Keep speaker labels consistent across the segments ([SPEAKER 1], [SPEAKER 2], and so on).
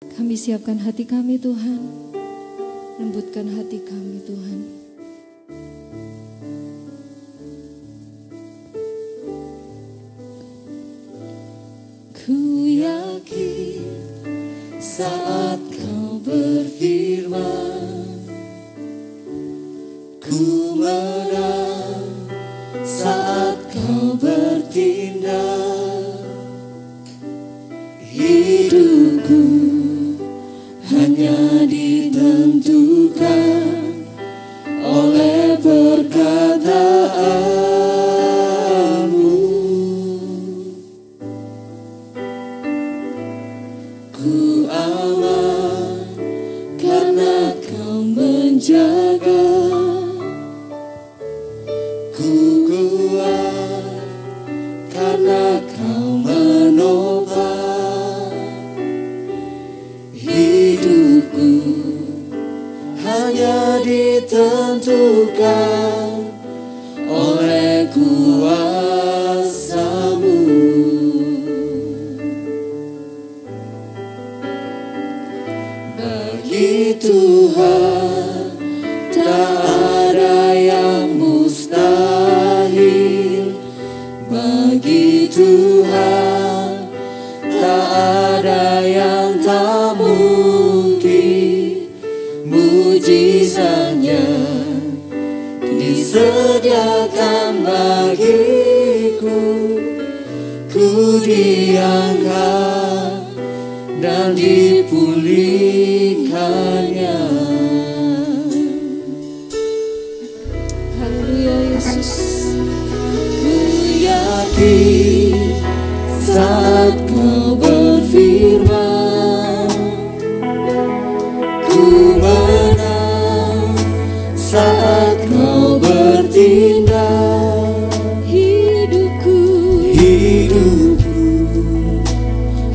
[SPEAKER 1] Kami siapkan hati kami Tuhan, lembutkan hati kami Tuhan. Ku yakin saat Kau berfirman, ku menang saat Kau bertindak. Hidupku hanya ditentukan oleh perkataanmu. Ku aman karena Kau menjaga. Ku kuat karena Kau menopang. Hidupku hanya ditentukan oleh kuasa-Mu. Bagi Tuhan tak ada yang mustahil. Bagi Tuhan tak ada yang tak mungkin. Mujizatnya disediakan bagiku. Ku diangkat dan dipulihkannya. Haleluya Yesus. Ku yakin saat Kau berfirman, ku menang saat Kau bertindak. Hidupku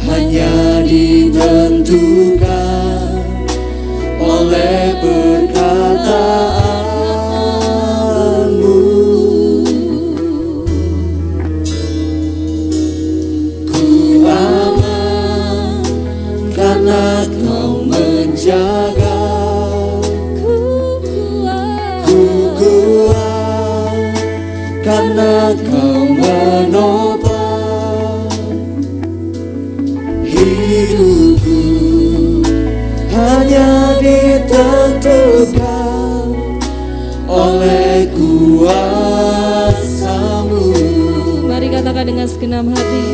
[SPEAKER 1] hanya ditentukan oleh perkataan-Mu. Ku aman karena Kau menjaga. Ku kuat karena Kau menopang. Hidupku hanya ditentukan oleh kuasa-Mu. Mari katakan dengan segenap hati,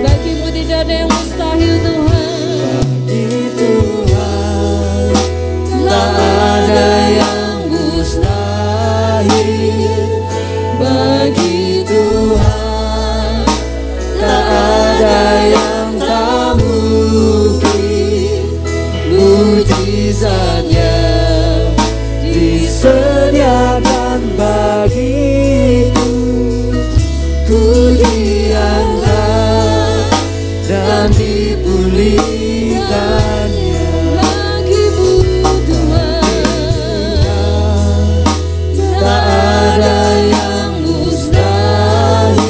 [SPEAKER 1] bagi-Mu tidak ada yang mustahil Tuhan. Bagi Tuhan tak ada yang mustahil. Bagi Tuhan tak ada yang tak mungkin. Mujizatnya disediakan bagiku. Ku diangkat dan dipulihkannya. Bagi-Mu Tuhan tak ada yang mustahil.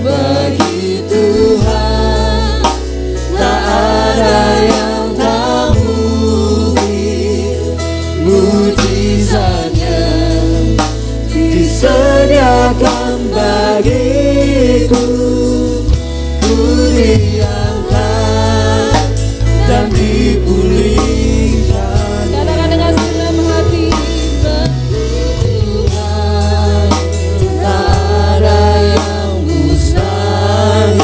[SPEAKER 1] Bagi Tuhan tak ada yang tak mungkin. Mujizatnya disediakan bagiku. Ku diangkat dan dipulihkan. Katakan dengan segenap hati, Tuhan tak ada yang mustahil.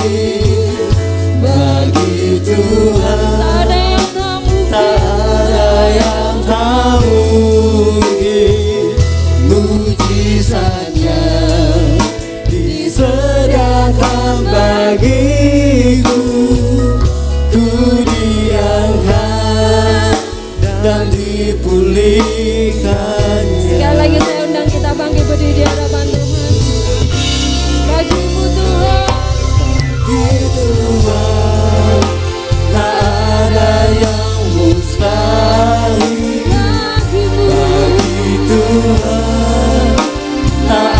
[SPEAKER 1] Bagi Tuhan tak ada yang tak mungkin. Tak ada yang tak mungkin. Mujizatnya disediakan bagiku. Ku diangkat dan dipulihkannya. Sekali lagi saya undang kita bangkit berdiri di hadapan Tuhan. Bagi-Mu Tuhan, bagi Tuhan tak ada yang mustahil. Bagi Tuhan tak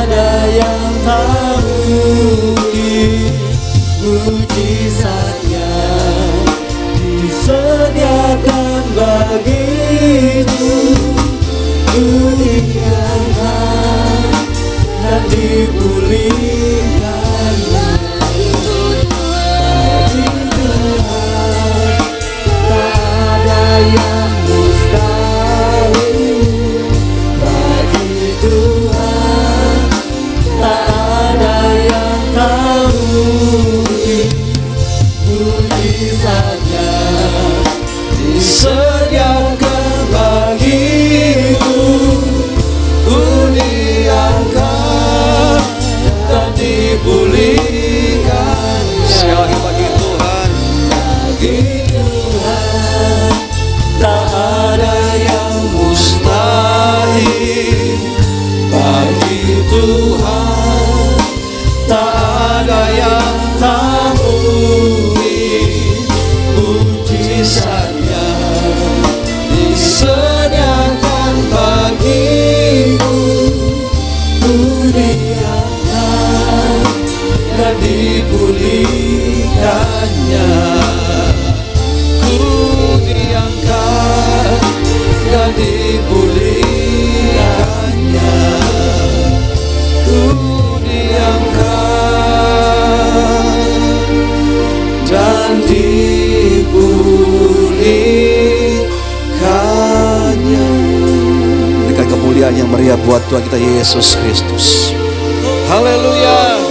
[SPEAKER 1] ada yang tak mungkin. Mujizatnya
[SPEAKER 2] dan bagimu ku diangkat dan dipulihkan. Bagimu Tuhan, tak ada yang mustahil. Bagi Tuhan tak ada yang tak mungkin. Mujizatnya disediakan bagiku, ku diangkat dan dipulihkan.
[SPEAKER 3] Sekali bagi Tuhan,
[SPEAKER 2] bagi Tuhan tak ada yang mustahil. Bagi Tuhan tak ada yang tak mungkin. Mujizatnya disediakan bagiku, ku diangkat dan dipulihkannya. Ku diangkat dan dipulihkannya. Ku diangkat dan dipulihkannya.
[SPEAKER 3] berikan kemuliaan yang meriah buat Tuhan kita Yesus Kristus. Haleluya.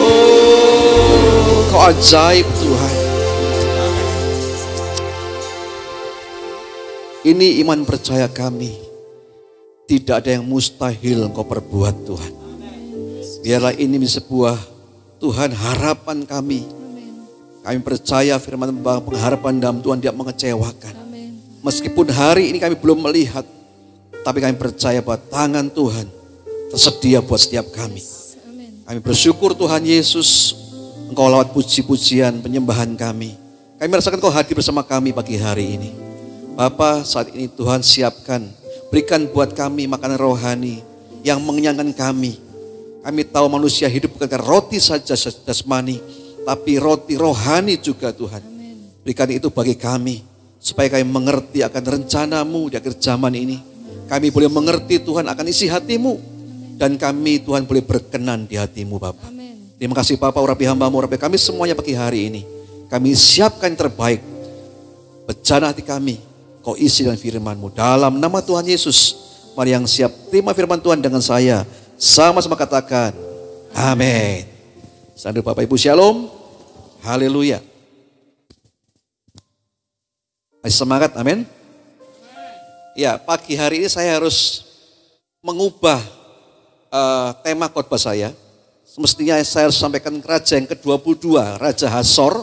[SPEAKER 3] Oh, Kau ajaib Tuhan. Ini iman percaya kami. Tidak ada yang mustahil Engkau perbuat Tuhan. Biarlah ini menjadi sebuah Tuhan harapan kami. Kami percaya firman pengharapan dalam Tuhan tidak mengecewakan. Meskipun hari ini kami belum melihat, tapi kami percaya bahwa tangan Tuhan tersedia buat setiap kami. Kami bersyukur Tuhan Yesus, Engkau lewat puji-pujian penyembahan kami. Kami merasakan Engkau hadir bersama kami pagi hari ini. Bapa, saat ini Tuhan siapkan, berikan buat kami makanan rohani yang mengenyangkan kami. Kami tahu manusia hidup bukan karena roti saja jasmani, tapi roti rohani juga Tuhan. Berikan itu bagi kami, supaya kami mengerti akan rencanamu di akhir zaman ini. Kami boleh mengerti Tuhan akan isi hatimu, dan kami Tuhan boleh berkenan di hatimu Bapa. Terima kasih Bapa, urapi hamba-Mu, urapi kami semuanya pagi hari ini. Kami siapkan yang terbaik, bejana hati kami. Kau isi dengan firman-Mu. Dalam nama Tuhan Yesus, mari yang siap terima firman Tuhan dengan saya. Sama-sama katakan, amin. Sandal Bapak Ibu Shalom. Haleluya. Masih semangat, amin. Ya, pagi hari ini saya harus mengubah tema khotbah saya. Semestinya saya harus sampaikan ke raja yang ke-22, Raja Hasor.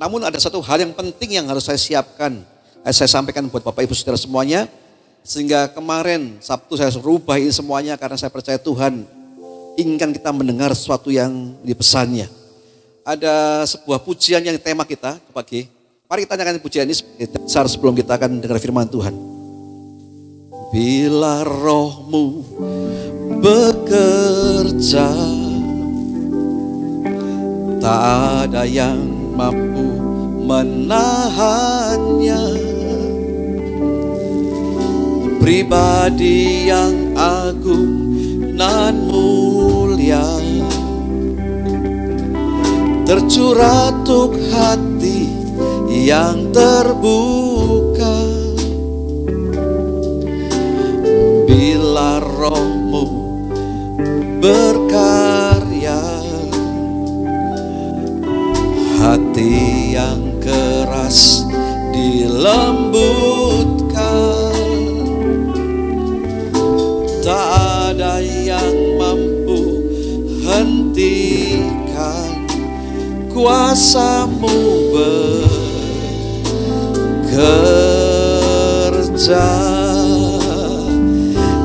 [SPEAKER 3] Namun ada satu hal yang penting yang harus saya siapkan. Saya sampaikan buat Bapak Ibu Saudara semuanya. Sehingga kemarin Sabtu saya rubah ini semuanya karena saya percaya Tuhan inginkan kita mendengar sesuatu yang dipesannya. Ada sebuah pujian yang tema kita pagi. Mari kita nyanyikan pujian ini sebagai dasar sebelum kita akan dengar firman Tuhan. Bila rohmu bekerja, tak ada yang mampu menahannya. Pribadi yang agung nan mulia, tercurah untuk hati yang terbuka. Bila rohmu berkarya, hati yang keras dilembutkan. Tak ada yang mampu hentikan kuasa-Mu bekerja.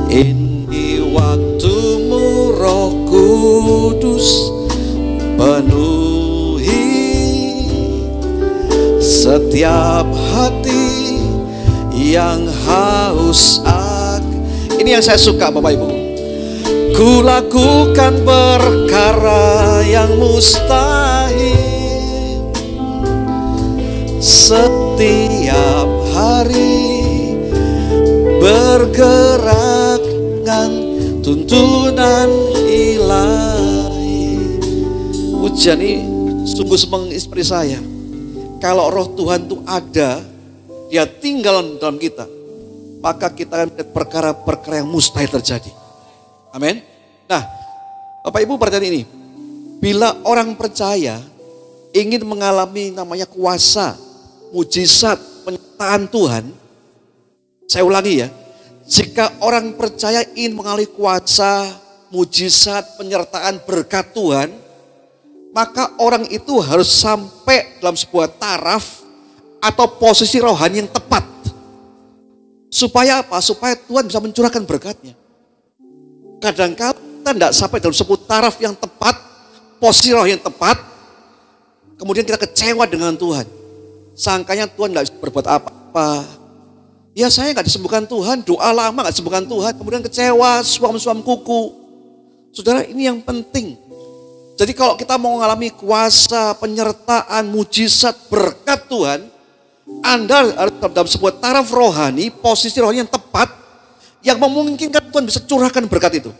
[SPEAKER 3] Ini waktu-Mu Roh Kudus, penuhi setiap hati yang haus. Ini yang saya suka Bapak Ibu. Ku lakukan perkara yang mustahil, setiap hari bergerak dengan tuntunan ilahi. Pujian ini sungguh menginspirasi saya. Kalau roh Tuhan itu ada, dia tinggal dalam kita, maka kita akan melihat perkara-perkara yang mustahil terjadi. Amin. Nah, Bapak Ibu perhatian ini. Bila orang percaya ingin mengalami namanya kuasa, mujizat, penyertaan Tuhan. Saya ulangi ya. Jika orang percaya ingin mengalami kuasa, mujizat, penyertaan berkat Tuhan, maka orang itu harus sampai dalam sebuah taraf atau posisi rohani yang tepat. Supaya apa? Supaya Tuhan bisa mencurahkan berkatnya. Kadang-kadang kita tidak sampai dalam sebuah taraf yang tepat, posisi roh yang tepat, kemudian kita kecewa dengan Tuhan. Sangkanya Tuhan tidak bisa berbuat apa-apa. Ya saya nggak disembuhkan Tuhan, doa lama nggak disembuhkan Tuhan, kemudian kecewa, suam-suam kuku. Saudara, ini yang penting. Jadi kalau kita mau mengalami kuasa, penyertaan, mujizat, berkat Tuhan, Anda harus dalam sebuah taraf rohani, posisi rohani yang tepat, yang memungkinkan Tuhan bisa curahkan berkat itu.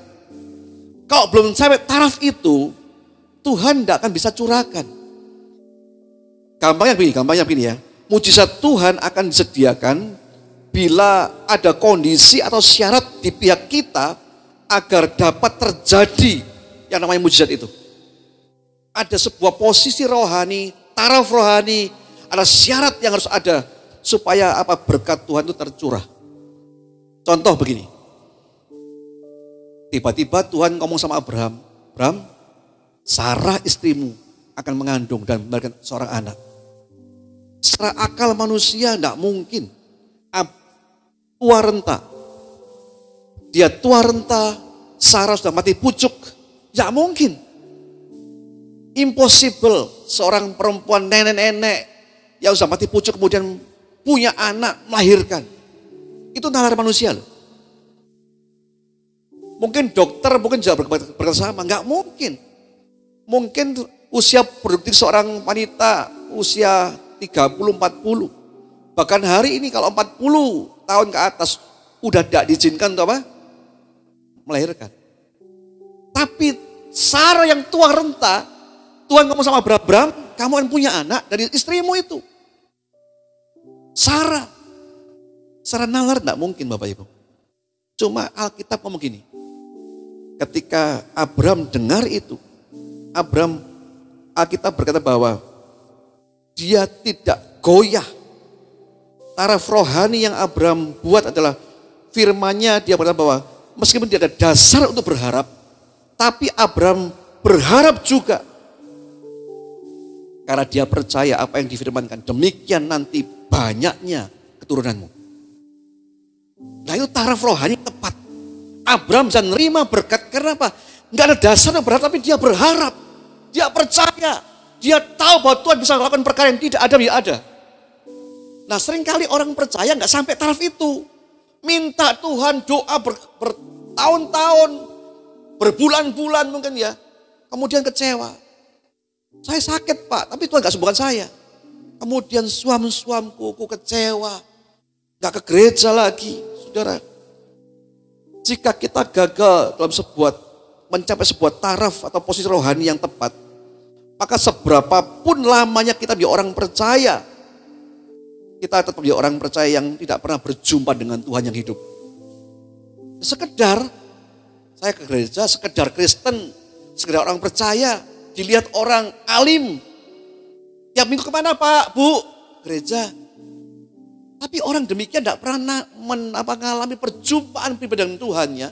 [SPEAKER 3] Kalau belum sampai taraf itu, Tuhan tidak akan bisa curahkan. Gampangnya begini ya. Mujizat Tuhan akan disediakan bila ada kondisi atau syarat di pihak kita agar dapat terjadi yang namanya mujizat itu. Ada sebuah posisi rohani, taraf rohani, ada syarat yang harus ada supaya apa berkat Tuhan itu tercurah. Contoh begini. Tiba-tiba Tuhan ngomong sama Abraham, Abraham, Sarah istrimu akan mengandung dan melahirkan seorang anak. Secara akal manusia tidak mungkin. Tua renta. Dia tua renta, Sarah sudah mati pucuk. Tidak mungkin. Impossible seorang perempuan nenek-nenek yang sudah mati pucuk kemudian punya anak, melahirkan. Itu nalar manusia loh. Mungkin dokter mungkin juga berkata sama, nggak mungkin. Mungkin usia produktif seorang wanita usia 30-40. Bahkan hari ini kalau 40 tahun ke atas udah tidak diizinkan untuk apa? Melahirkan. Tapi Sarah yang tua renta, Tuhan ngomong sama Abraham, kamu akan punya anak dari istrimu itu. Sarah nalar tidak mungkin Bapak Ibu. Cuma Alkitab ngomong gini. Ketika Abraham dengar itu, Alkitab berkata bahwa dia tidak goyah. Taraf rohani yang Abraham buat adalah firman-Nya, dia berkata bahwa meskipun tidak ada dasar untuk berharap, tapi Abraham berharap juga. Karena dia percaya apa yang difirmankan, demikian nanti banyaknya keturunanmu. Nah itu taraf rohani tepat. Abraham bisa nerima berkat karena apa? Enggak ada dasar yang berharap, tapi dia berharap. Dia percaya. Dia tahu bahwa Tuhan bisa melakukan perkara yang tidak ada, ya ada. Nah seringkali orang percaya enggak sampai taraf itu. Minta Tuhan doa bertahun-tahun, berbulan-bulan mungkin ya. Kemudian kecewa. Saya sakit Pak, tapi Tuhan enggak sembuhkan saya. Kemudian suam-suamku kecewa. Enggak ke gereja lagi, saudara. Jika kita gagal dalam mencapai sebuah taraf atau posisi rohani yang tepat, maka seberapapun lamanya kita menjadi orang percaya, kita tetap menjadi orang percaya yang tidak pernah berjumpa dengan Tuhan yang hidup. Sekedar saya ke gereja, sekedar Kristen, sekedar orang percaya, dilihat orang alim. Tiap minggu kemana Pak, Bu? Gereja. Tapi orang demikian tidak pernah mengalami perjumpaan pribadi dengan Tuhannya.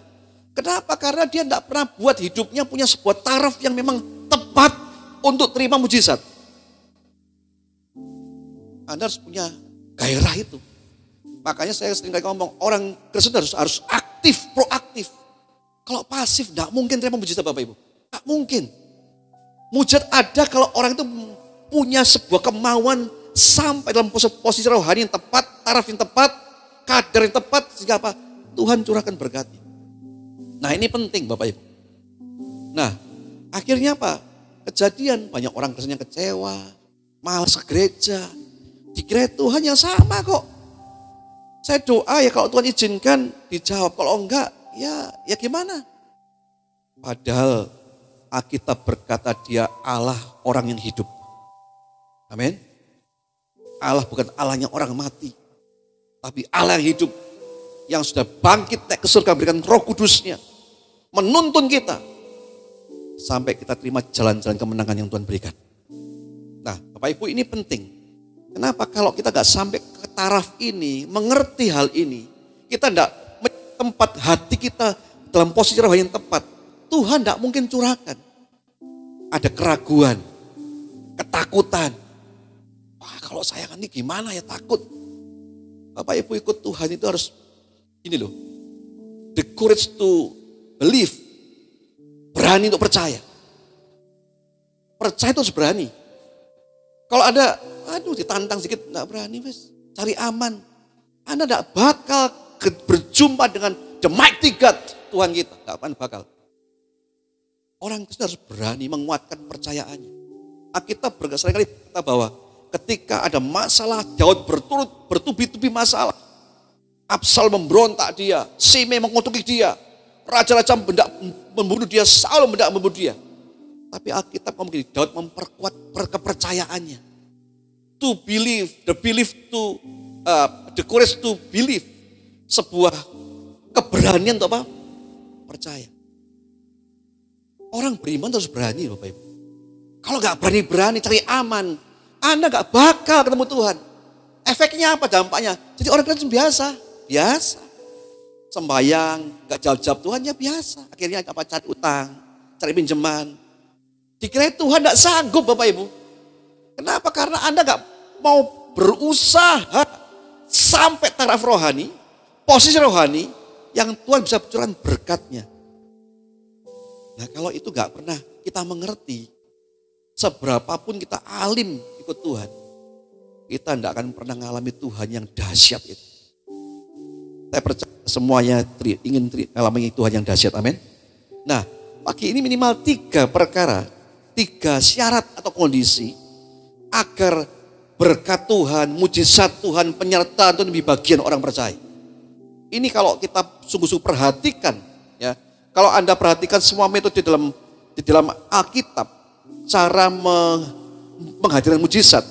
[SPEAKER 3] Kenapa? Karena dia tidak pernah buat hidupnya punya sebuah taraf yang memang tepat untuk terima mujizat. Anda harus punya gairah itu. Makanya saya sering ngomong, orang Kristen harus aktif, proaktif. Kalau pasif tidak mungkin terima mujizat Bapak Ibu. Tidak mungkin. Mujizat ada kalau orang itu punya sebuah kemauan sampai dalam posisi rohani yang tepat, taraf yang tepat, kadar yang tepat, sehingga apa? Tuhan curahkan berkatnya. Nah ini penting Bapak Ibu. Nah akhirnya apa? Kejadian banyak orang Kristen yang kecewa, malas ke gereja. Dikira Tuhan yang sama kok. Saya doa ya kalau Tuhan izinkan dijawab. Kalau enggak ya gimana? Padahal Alkitab berkata dia Allah orang yang hidup. Amin. Allah bukan Allahnya orang mati. Tapi Allah yang hidup. Yang sudah bangkit naik ke surga memberikan Roh Kudusnya. Menuntun kita. Sampai kita terima jalan-jalan kemenangan yang Tuhan berikan. Nah Bapak Ibu ini penting. Kenapa kalau kita gak sampai ke taraf ini, mengerti hal ini. Kita gak tempat hati kita dalam posisi rohani yang tepat. Tuhan gak mungkin curahkan. Ada keraguan, ketakutan. Wah kalau saya ini gimana ya takut. Bapak Ibu ikut Tuhan itu harus ini loh. The courage to believe. Berani untuk percaya. Percaya itu harus berani. Kalau ada, ditantang sedikit, enggak berani wes. Cari aman. Anda enggak bakal berjumpa dengan the mighty God Tuhan kita. Enggak akan bakal. Orang Kristen harus berani menguatkan percayaannya. Alkitab seringkali berkata bahwa ketika ada masalah, Daud bertubi-tubi masalah. Absalom memberontak dia, Shimei mengutuki dia, raja-raja hendak membunuh dia, Saul hendak membunuh dia. Tapi Alkitab ngomong gini, Daud memperkuat kepercayaannya. To believe, the courage to believe. Sebuah keberanian untuk apa? Percaya. Orang beriman harus berani Bapak Ibu. Kalau gak berani-berani cari aman, Anda gak bakal ketemu Tuhan. Efeknya apa dampaknya? Jadi orang Kristen biasa. Sembayang, gak jawab-jawab Tuhan ya biasa. Akhirnya apa? Cari utang, cari pinjaman. Dikira Tuhan gak sanggup Bapak Ibu. Kenapa? Karena Anda gak mau berusaha sampai taraf rohani, posisi rohani yang Tuhan bisa curahkan berkatnya. Nah kalau itu gak pernah kita mengerti, seberapapun kita alim ikut Tuhan, kita tidak akan pernah mengalami Tuhan yang dahsyat itu. Saya percaya semuanya ingin mengalami Tuhan yang dahsyat, amin. Nah pagi ini minimal 3 perkara, 3 syarat atau kondisi agar berkat Tuhan, mujizat Tuhan, penyertaan Tuhan lebih bagian orang percaya. Ini kalau kita sungguh-sungguh perhatikan, ya. Kalau Anda perhatikan semua metode di dalam Alkitab, cara menghadirkan mujizat,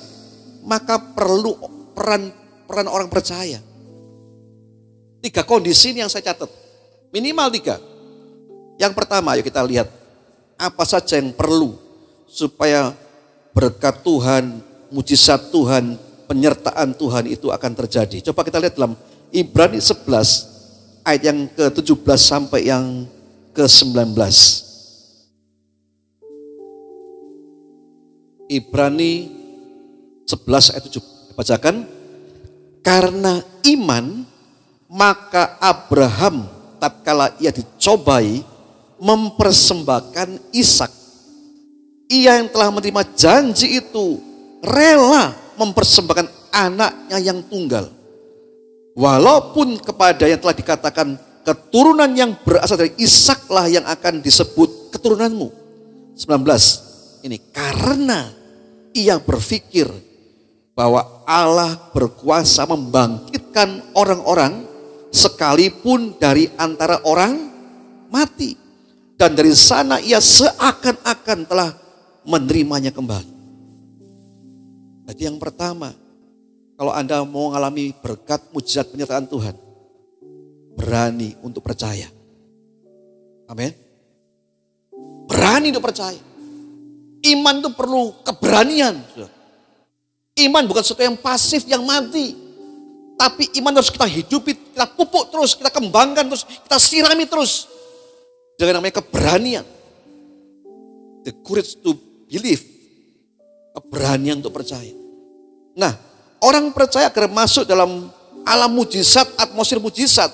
[SPEAKER 3] maka perlu peran orang percaya. 3 kondisi ini yang saya catat, minimal 3. Yang pertama, yuk kita lihat apa saja yang perlu supaya berkat Tuhan, mujizat Tuhan, penyertaan Tuhan itu akan terjadi. Coba kita lihat dalam Ibrani 11 ayat yang ke-17 sampai yang ke-19. Ibrani 11 ayat 7. Bacakan. Karena iman maka Abraham tatkala ia dicobai mempersembahkan Ishak. Ia yang telah menerima janji itu rela mempersembahkan anaknya yang tunggal. Walaupun kepada yang telah dikatakan keturunan yang berasal dari Ishaklah yang akan disebut keturunanmu. 19. Ini karena ia berpikir bahwa Allah berkuasa membangkitkan orang-orang sekalipun dari antara orang mati. Dan dari sana ia seakan-akan telah menerimanya kembali. Jadi yang pertama, kalau Anda mau mengalami berkat mujizat penyertaan Tuhan, berani untuk percaya. Amin. Berani untuk percaya. Iman itu perlu keberanian. Iman bukan sesuatu yang pasif, yang mati. Tapi iman harus kita hidupi, kita pupuk terus, kita kembangkan terus, kita sirami terus. Dengan namanya keberanian. The courage to believe. Keberanian untuk percaya. Nah, orang percaya agar masuk dalam alam mujizat, atmosfer mujizat,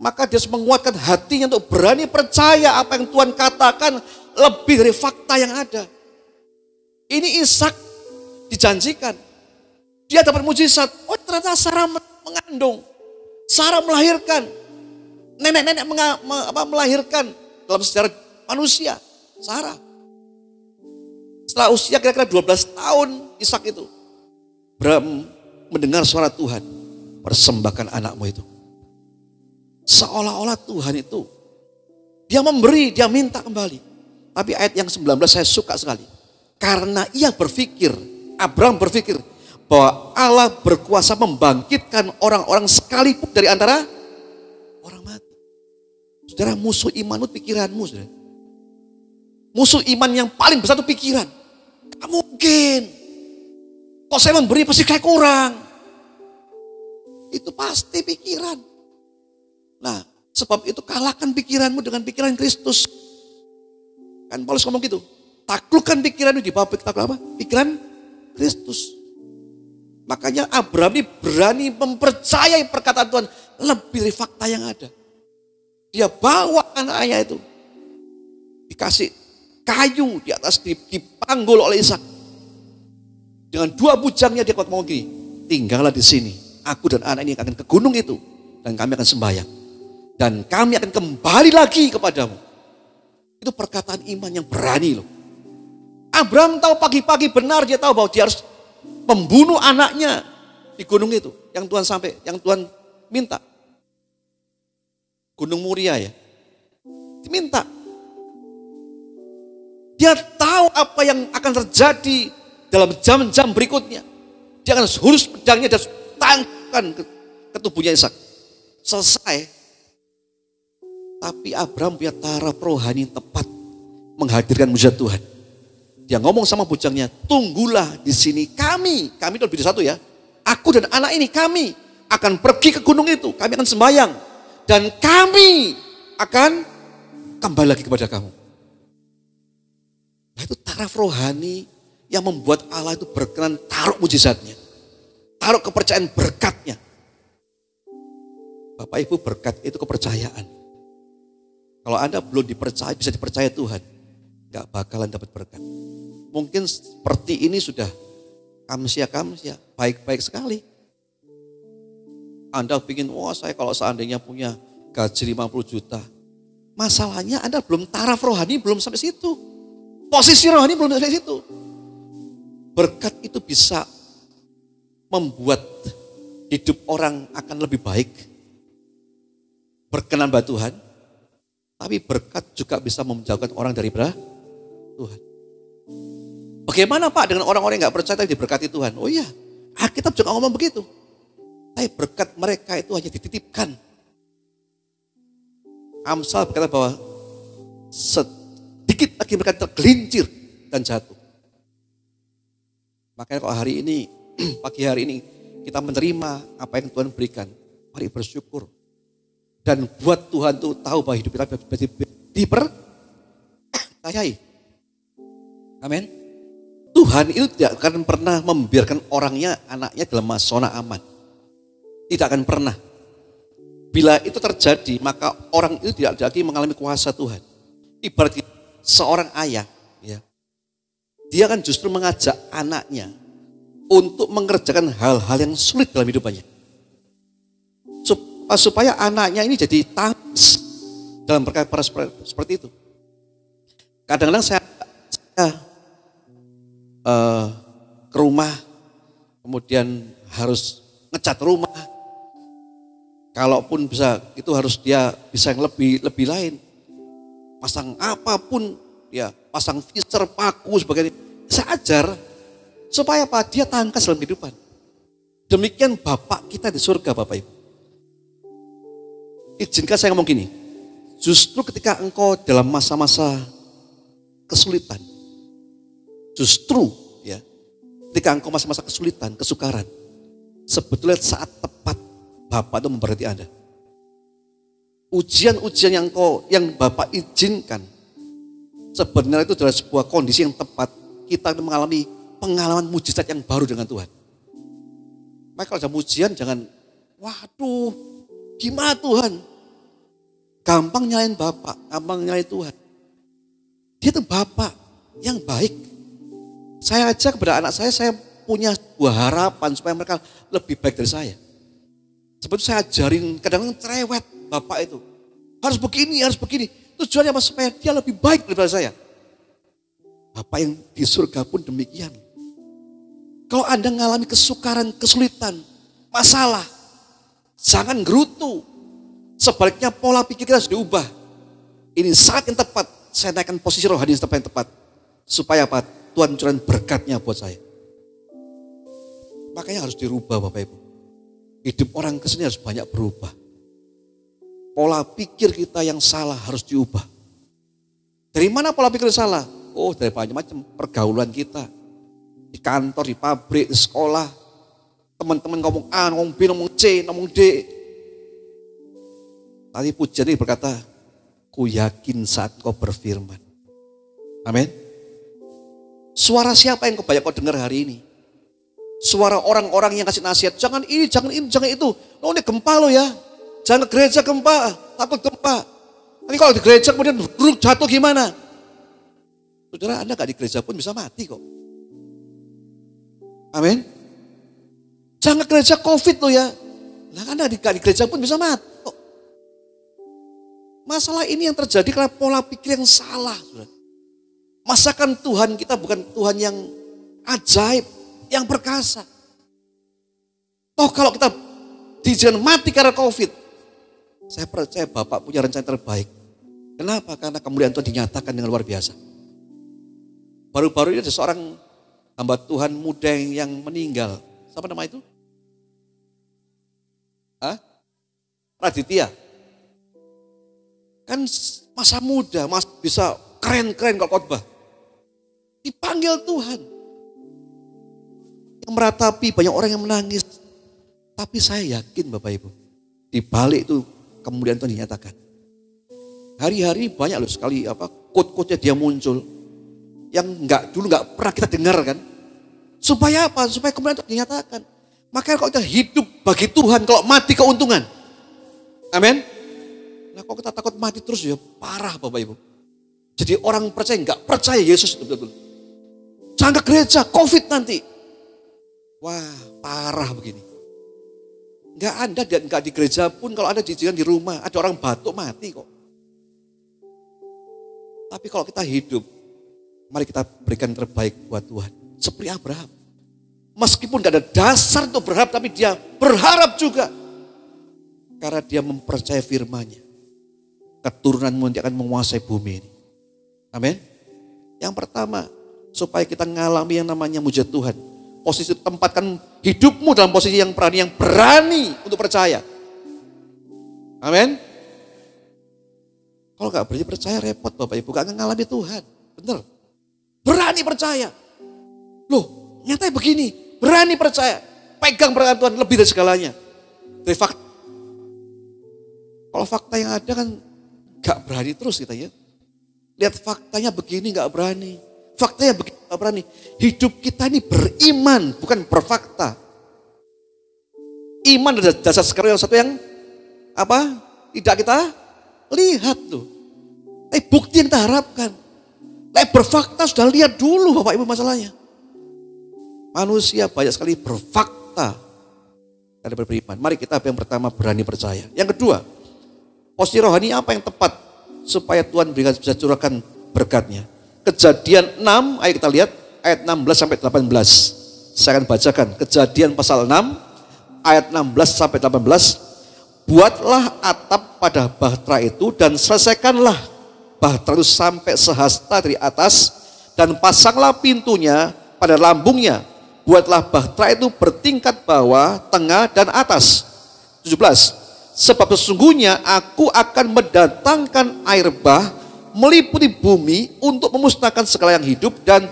[SPEAKER 3] maka dia harus menguatkan hatinya untuk berani percaya apa yang Tuhan katakan lebih dari fakta yang ada. Ini Ishak dijanjikan. Dia dapat mujizat. Oh ternyata Sarah mengandung. Sarah melahirkan. Nenek-nenek melahirkan dalam sejarah manusia. Sarah. Setelah usia kira-kira 12 tahun Ishak itu. Abraham mendengar suara Tuhan, persembahkan anakmu itu. Seolah-olah Tuhan itu, dia memberi, dia minta kembali. Tapi ayat yang 19 saya suka sekali. Karena ia berpikir, Abraham berpikir, bahwa Allah berkuasa membangkitkan orang-orang sekalipun dari antara orang mati. Saudara, musuh iman itu pikiranmu, saudara. Musuh iman yang paling besar itu pikiran. Gak mungkin. Kok saya memberi pasti kayak kurang. Itu pasti pikiran. Nah, sebab itu kalahkan pikiranmu dengan pikiran Kristus. Kan Paulus ngomong gitu. Taklukkan pikiranmu di bawah apa? Pikiran Kristus. Makanya Abraham ini berani mempercayai perkataan Tuhan lebih dari fakta yang ada. Dia bawa anaknya itu. Dikasih kayu di atas, dipanggul oleh Ishak. Dengan 2 bujangnya dia kuat ngomong gini, tinggallah di sini. Aku dan anak ini akan ke gunung itu. Dan kami akan sembahyang. Dan kami akan kembali lagi kepadamu. Itu perkataan iman yang berani loh. Abraham tahu pagi-pagi benar, dia tahu bahwa dia harus membunuh anaknya di gunung itu. Yang Tuhan minta. Gunung Muria ya. Diminta. Dia tahu apa yang akan terjadi dalam jam-jam berikutnya. Dia akan hurus pedangnya dan tangkapkan ke tubuhnya Ishak. Selesai. Tapi Abraham punya taraf rohani yang tepat menghadirkan mujizat Tuhan. Dia ngomong sama bujangnya, tunggulah di sini kami itu lebih dari satu ya. Aku dan anak ini kami akan pergi ke gunung itu, kami akan sembahyang dan kami akan kembali lagi kepada kamu. Nah, itu taraf rohani yang membuat Allah itu berkenan taruh mujizatnya. Taruh kepercayaan berkatnya. Bapak Ibu, berkat itu kepercayaan. Kalau Anda belum dipercaya, bisa dipercaya Tuhan, gak bakalan dapat berkat. Mungkin seperti ini sudah kamsia, baik-baik sekali. Anda ingin, saya kalau seandainya punya gaji 50 juta. Masalahnya Anda belum taraf rohani, belum sampai situ. Posisi rohani belum sampai situ. Berkat itu bisa membuat hidup orang akan lebih baik. Berkenan pada Tuhan. Tapi berkat juga bisa menjauhkan orang dari Tuhan. Bagaimana Pak dengan orang-orang yang gak percaya tapi diberkati Tuhan? Oh iya, Alkitab juga ngomong begitu. Tapi berkat mereka itu hanya dititipkan. Amsal berkata bahwa sedikit lagi mereka tergelincir dan jatuh. Makanya kalau hari ini, pagi hari ini kita menerima apa yang Tuhan berikan, mari bersyukur. Dan buat Tuhan tuh tahu bahwa hidup kita dipercayai. Amin. Tuhan itu tidak akan pernah membiarkan orangnya, anaknya dalam zona aman. Tidak akan pernah. Bila itu terjadi, maka orang itu tidak lagi mengalami kuasa Tuhan. Ibarat seorang ayah, ya, dia kan justru mengajak anaknya untuk mengerjakan hal-hal yang sulit dalam hidupannya. Supaya anaknya ini jadi tangis dalam perkara seperti itu. Kadang-kadang saya ke rumah, kemudian harus ngecat rumah. Kalaupun bisa, itu harus dia bisa yang lebih lain. Pasang apapun, ya, pasang fiser, paku, sebagainya. Saya ajar supaya apa? Dia tangkas dalam kehidupan. Demikian Bapak kita di surga, Bapak Ibu. Izinkan saya ngomong gini, justru ketika engkau dalam masa-masa kesulitan, justru ya, ketika engkau masa-masa kesulitan, kesukaran, sebetulnya saat tepat Bapak itu memberkati Anda. Ujian-ujian yang Bapak izinkan, sebenarnya itu adalah sebuah kondisi yang tepat kita mengalami pengalaman mujizat yang baru dengan Tuhan. Maka kalau ada ujian jangan, waduh, gimana Tuhan? Gampang nyalain Bapak, gampang nyalain Tuhan. Dia itu Bapak yang baik. Saya ajak kepada anak saya punya sebuah harapan supaya mereka lebih baik dari saya. Seperti saya ajarin, kadang-kadang cerewet Bapak itu. Harus begini, harus begini. Tujuannya apa? Supaya dia lebih baik daripada saya. Bapak yang di surga pun demikian. Kalau Anda mengalami kesukaran, kesulitan, masalah, jangan gerutu. Sebaliknya pola pikir kita harus diubah. Ini saat yang tepat, saya naikkan posisi rohani yang tepat. Supaya apa? Tuhan curahkan berkatnya buat saya. Makanya harus dirubah Bapak Ibu. Hidup orang kesini harus banyak berubah. Pola pikir kita yang salah harus diubah. Dari mana pola pikir salah? Oh, dari banyak macam pergaulan kita. Di kantor, di pabrik, di sekolah. Teman-teman ngomong A, ngomong B, ngomong C, ngomong D. Tadi pujian ini berkata, ku yakin saat kau berfirman. Amin. Suara siapa yang banyak kau dengar hari ini? Suara orang-orang yang kasih nasihat, jangan ini, jangan itu. Oh, ini gempa lo ya. Jangan ke gereja gempa, takut gempa. Nanti kalau di gereja kemudian jatuh gimana? Saudara, Anda gak di gereja pun bisa mati kok. Amin. Jangan ke gereja COVID lo ya. Nah, Anda gak di gereja pun bisa mati kok. Masalah ini yang terjadi karena pola pikir yang salah. Saudara. Masakan Tuhan kita bukan Tuhan yang ajaib, yang perkasa. Toh kalau kita dijangan mati karena COVID, saya percaya Bapak punya rencana terbaik. Kenapa? Karena kemuliaan Tuhan dinyatakan dengan luar biasa. Baru-baru ini ada seorang hamba Tuhan muda yang meninggal. Siapa nama itu? Raditya. Kan masa muda, bisa keren-keren kalau khotbah. Dipanggil Tuhan. Yang meratapi banyak orang yang menangis. Tapi saya yakin Bapak Ibu, di balik itu kemudian Tuhan dinyatakan. Hari-hari banyak loh sekali quote-quote-nya dia muncul. Yang dulu nggak pernah kita dengar kan. Supaya apa? Supaya kemudian Tuhan dinyatakan. Makanya kalau kita hidup bagi Tuhan, kalau mati keuntungan. Amin. Nah kalau kita takut mati terus ya parah Bapak Ibu. Jadi orang percaya nggak percaya Yesus itu betul-betul. Jangan ke gereja, COVID nanti. Wah parah begini. Nggak di gereja pun kalau ada diizinkan di rumah, ada orang batuk mati kok. Tapi kalau kita hidup, mari kita berikan terbaik buat Tuhan. Seperti Abraham. Meskipun gak ada dasar untuk berharap, tapi dia berharap juga. Karena dia mempercayai firman-Nya. Keturunanmu nanti akan menguasai bumi ini. Amin. Yang pertama, supaya kita mengalami yang namanya mujizat Tuhan. Posisi tempatkan hidupmu dalam posisi yang berani untuk percaya. Amin. Kalau gak berani percaya repot Bapak Ibu, gak mengalami Tuhan. Bener. Berani percaya. Loh, nyatanya begini. Berani percaya. Pegang perkataan Tuhan lebih dari segalanya. Dari fakta. Kalau fakta yang ada kan gak berani terus kita ya. Lihat faktanya begini gak berani. Faktanya begini gak berani. Hidup kita ini beriman, bukan berfakta. Iman adalah dasar sekali yang satu yang tidak kita lihat tuh. Bukti yang kita harapkan. Berfakta sudah lihat dulu Bapak Ibu masalahnya. Manusia banyak sekali berfakta dan beriman. Mari kita yang pertama berani percaya. Yang kedua, posisi rohani apa yang tepat supaya Tuhan bisa curahkan berkatnya. Kejadian 6, ayo kita lihat ayat 16 sampai 18. Saya akan bacakan Kejadian pasal 6 ayat 16 sampai 18. Buatlah atap pada bahtera itu dan selesaikanlah bahtera itu sampai sehasta dari atas dan pasanglah pintunya pada lambungnya. Buatlah bahtera itu bertingkat bawah, tengah, dan atas. 17. Sebab sesungguhnya aku akan mendatangkan air bah meliputi bumi untuk memusnahkan segala yang hidup dan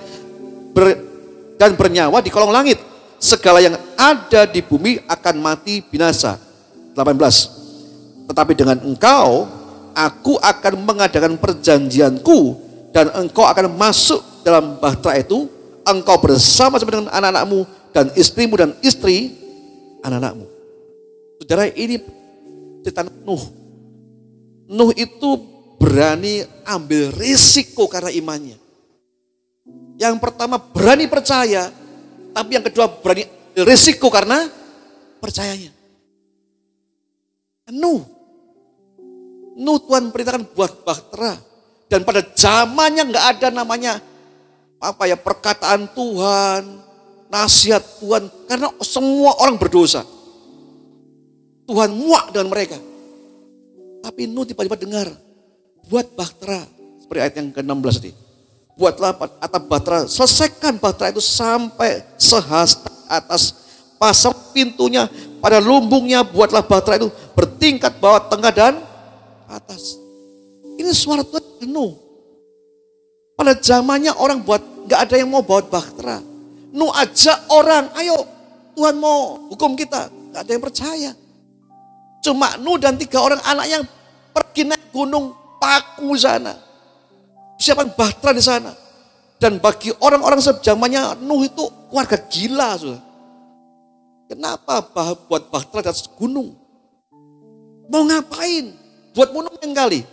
[SPEAKER 3] bernyawa di kolong langit. Segala yang ada di bumi akan mati binasa. 18. Tetapi dengan engkau, aku akan mengadakan perjanjianku dan engkau akan masuk dalam bahtera itu. Engkau bersama-sama dengan anak-anakmu dan istrimu dan istri anak-anakmu. Saudara, ini cerita Nuh. Nuh itu berani ambil risiko karena imannya. Yang pertama berani percaya, tapi yang kedua berani ambil risiko karena percayanya. Nuh Tuhan perintahkan buat bahtera. Dan pada zamannya nggak ada namanya perkataan Tuhan, nasihat Tuhan karena semua orang berdosa. Tuhan muak dengan mereka. Tapi Nuh tiba-tiba dengar, buat bahtera, seperti ayat yang ke-16 tadi. Buatlah atap bahtera, selesaikan bahtera itu sampai sehasta atas, pasang pintunya pada lumbungnya, buatlah bahtera itu bertingkat bawah, tengah dan atas. Ini suara Tuhan Nuh. Pada zamannya orang gak ada yang mau bawa bahtera. Nuh ajak orang, ayo Tuhan mau hukum kita. Gak ada yang percaya. Cuma Nuh dan 3 orang anak yang pergi naik gunung Paku sana. Siapkan bahtera di sana. Dan bagi orang-orang sejamannya Nuh itu keluarga gila. Saudara. Kenapa buat bahtera di atas gunung? Mau ngapain? Buat monumen kali.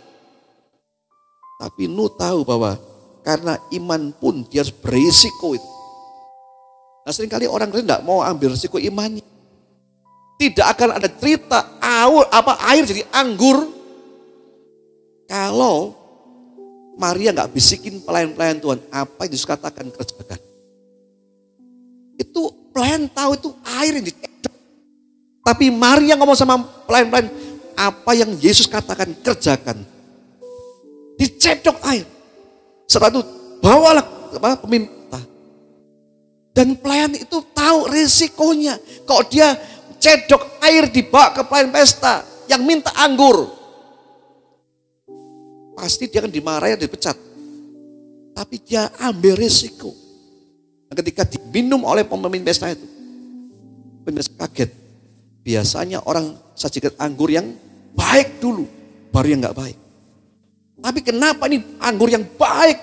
[SPEAKER 3] Tapi Nuh tahu bahwa karena iman pun dia harus berisiko itu. Nah seringkali orang Kristen tidak mau ambil risiko imannya. Tidak akan ada cerita air jadi anggur. Kalau Maria nggak bisikin pelayan-pelayan Tuhan, apa yang Yesus katakan kerjakan. Itu pelayan tahu itu air yang dicedok. Tapi Maria ngomong sama pelayan-pelayan, apa yang Yesus katakan kerjakan. Dicedok air. Setelah itu bawalah peminta. Dan pelayan itu tahu risikonya. Kalau dia cedok air dibawa ke pelayan pesta yang minta anggur. Pasti dia akan dimarahi dan dipecat. Tapi dia ambil risiko. Dan ketika diminum oleh pemimpin pesta itu. Pemimpin pesta kaget. Biasanya orang sajikan anggur yang baik dulu. Baru yang gak baik. Tapi kenapa ini anggur yang baik?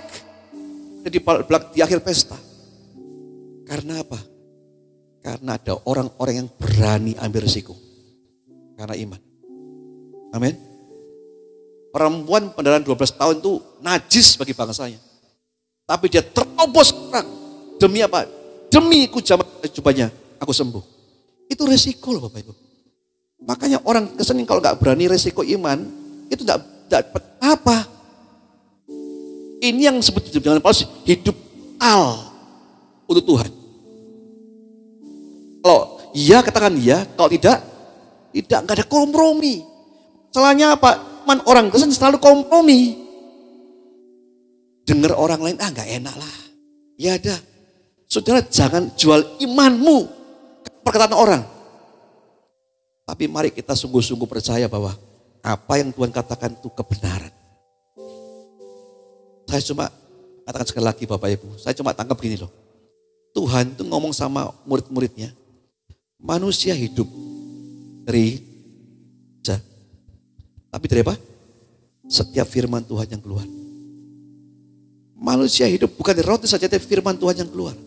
[SPEAKER 3] Di akhir pesta. Karena apa? Karena ada orang-orang yang berani ambil risiko. Karena iman. Amin. Perempuan pendaraan 12 tahun itu najis bagi bangsanya. Tapi dia terobos perang. Demi apa? Demi jubahnya aku sembuh. Itu resiko loh Bapak Ibu. Makanya orang Kristen kalau gak berani resiko iman, itu gak dapat apa. Ini yang disebut dengan Paulus hidup untuk Tuhan. Kalau iya katakan iya, kalau tidak ada kompromi. Salahnya apa? Orang Kristen selalu kompromi. Dengar orang lain, gak enak lah. Ya ada. Saudara jangan jual imanmu ke perkataan orang. Tapi mari kita sungguh-sungguh percaya bahwa apa yang Tuhan katakan itu kebenaran. Saya cuma katakan sekali lagi Bapak Ibu, saya cuma tangkap gini loh. Tuhan itu ngomong sama murid-muridnya, manusia hidup dari saja. Tapi dari apa? Setiap firman Tuhan yang keluar. Manusia hidup bukan dari roti saja, tapi firman Tuhan yang keluar.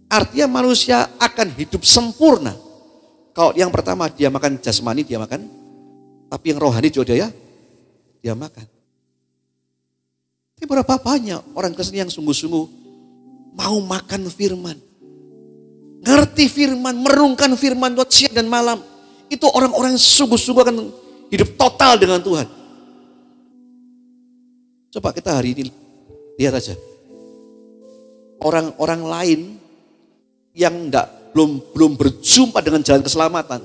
[SPEAKER 3] Artinya manusia akan hidup sempurna. Kalau yang pertama dia makan jasmani, dia makan. Tapi yang rohani juga dia makan. Tapi berapa banyak orang Kristen yang sungguh-sungguh mau makan firman. Ngerti firman, merenungkan firman Tuhan siang dan malam. Itu orang-orang yang sungguh-sungguh akan hidup total dengan Tuhan. Coba kita hari ini lihat aja. Orang-orang lain yang belum berjumpa dengan jalan keselamatan.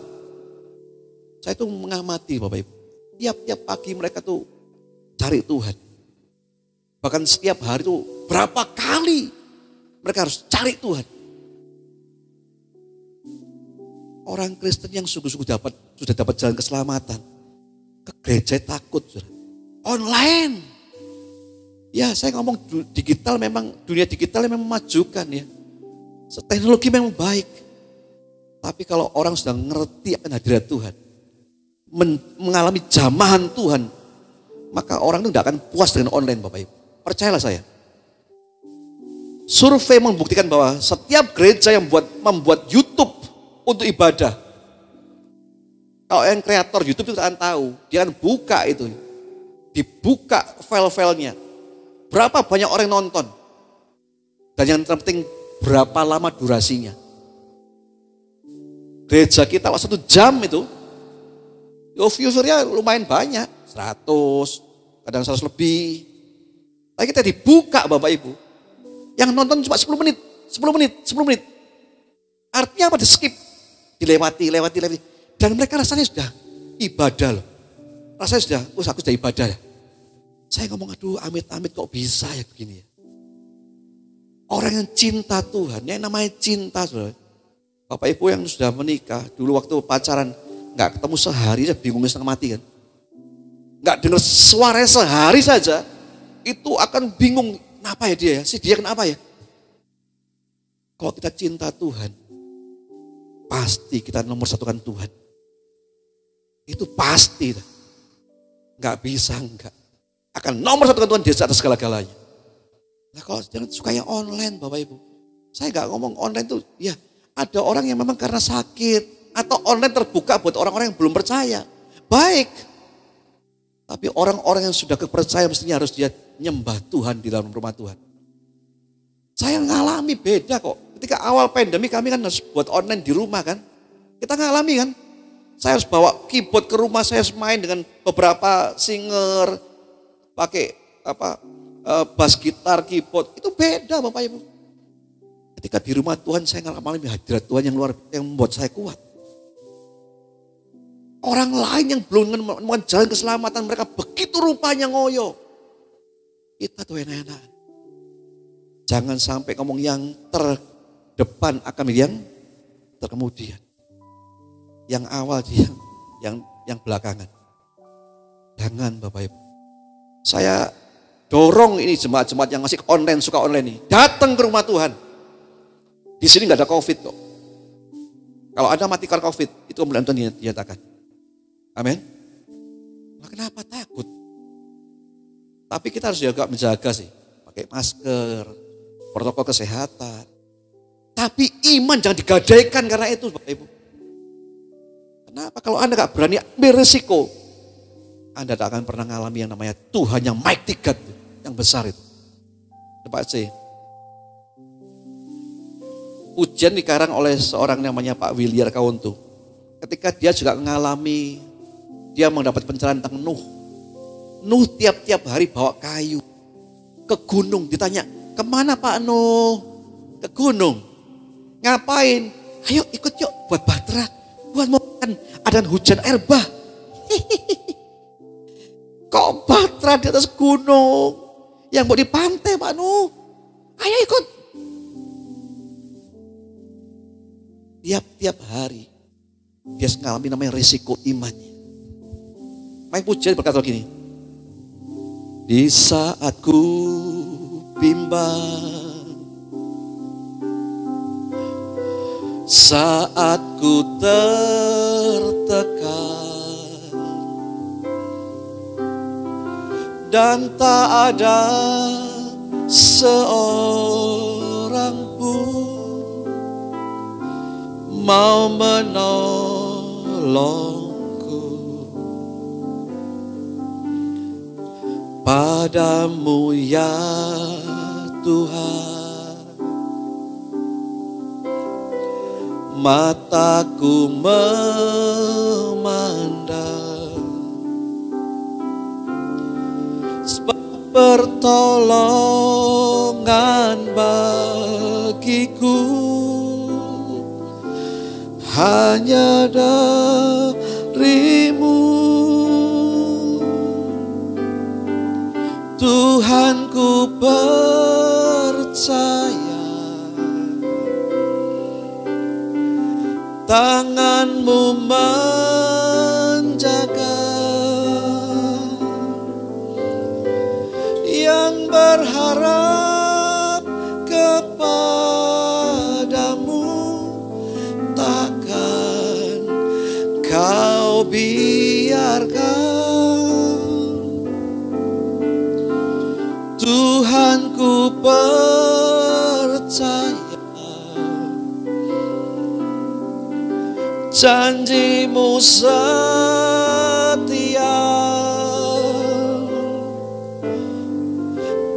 [SPEAKER 3] Saya tuh mengamati Bapak Ibu. Tiap-tiap pagi mereka tuh cari Tuhan. Bahkan setiap hari tuh berapa kali mereka harus cari Tuhan. Orang Kristen yang sungguh-sungguh sudah dapat jalan keselamatan. Ke gereja takut. Online. Ya saya ngomong digital memang, dunia digital memang memajukan ya. Teknologi memang baik. Tapi kalau orang sudah ngerti akan hadirat Tuhan. Mengalami jamahan Tuhan. Maka orang itu tidak akan puas dengan online Bapak Ibu. Percayalah saya. Survei membuktikan bahwa setiap gereja yang membuat YouTube untuk ibadah. Kalau yang kreator YouTube itu akan tahu. Dia akan buka itu. Dibuka file-filenya. Berapa banyak orang yang nonton. Dan yang terpenting berapa lama durasinya. Gereja kita 1 jam itu. Viewernya lumayan banyak. 100, kadang 100 lebih. Tapi kita dibuka Bapak Ibu. Yang nonton cuma 10 menit. Artinya apa? Di skip, dilewati. Dan mereka rasanya sudah ibadah loh. Rasanya sudah, aku sudah ibadah ya. Saya ngomong, aduh amit-amit kok bisa ya begini ya. Orang yang cinta Tuhan, yang namanya cinta. Saudara. Bapak Ibu yang sudah menikah, dulu waktu pacaran, gak ketemu sehari, saya bingung setengah mati kan. Gak dengar suaranya sehari saja, itu akan bingung, kenapa ya dia ya, si dia kenapa ya. Kalau kita cinta Tuhan, pasti kita nomor satukan Tuhan. Itu pasti. Gak bisa enggak. Akan nomor satukan Tuhan di atas segala-galanya. Nah kalau jangan suka yang online Bapak Ibu. Saya gak ngomong online itu, ya ada orang yang memang karena sakit. Atau online terbuka buat orang-orang yang belum percaya. Baik. Tapi orang-orang yang sudah kepercayaan mestinya harus dia nyembah Tuhan di dalam rumah Tuhan. Saya ngalami beda kok. Ketika awal pandemi kami kan harus buat online di rumah kan. Kita ngalami kan. Saya harus bawa keyboard ke rumah, saya harus main dengan beberapa singer. Pakai bass gitar, keyboard. Itu beda Bapak Ibu. Ketika di rumah Tuhan saya ngalami hadirat Tuhan yang luar biasa yang membuat saya kuat. Orang lain yang belum menemukan jalan keselamatan mereka begitu rupanya ngoyo. Kita tuh enak-enak. Jangan sampai ngomong yang terdepan akan yang terkemudian. Yang awal dia, yang belakangan. Jangan Bapak Ibu. Saya dorong ini jemaat-jemaat yang masih online, suka online ini. Datang ke rumah Tuhan. Di sini nggak ada COVID kok. Kalau ada mati karena COVID, itu kemudian Tuhan dinyatakan. Amin. Nah, kenapa takut? Tapi kita harus juga menjaga sih. Pakai masker, protokol kesehatan. Tapi iman jangan digadaikan karena itu Bapak Ibu. Kenapa? Kalau Anda gak berani ambil risiko, Anda tak akan pernah mengalami yang namanya Tuhan yang mighty God, yang besar itu. Coba C. Pujian dikarang oleh seorang namanya Pak Williar Kauntu. Ketika dia juga mengalami, dia mendapat pencerahan tentang Nuh. Nuh tiap-tiap hari bawa kayu ke gunung. Ditanya, kemana Pak Nuh? Ke gunung. Ngapain? Ayo ikut yuk buat bahtera. Buat mau kan ada hujan air bah. Kok bahtera di atas gunung? Yang mau di pantai Pak Nuh. Ayo ikut. Tiap-tiap hari dia mengalami namanya risiko imannya. Main pujian berkata begini. Di saat ku bimbang, saat ku tertekan, dan tak ada seorang pun mau menolongku. Padamu ya Tuhan, mataku memandang, sebab pertolongan bagiku hanya darimu. Tuhan ku percaya, tangan-Mu menjaga, yang berharap kepadamu takkan Kau biarkan. Tuhan ku percaya, janji-Mu setia,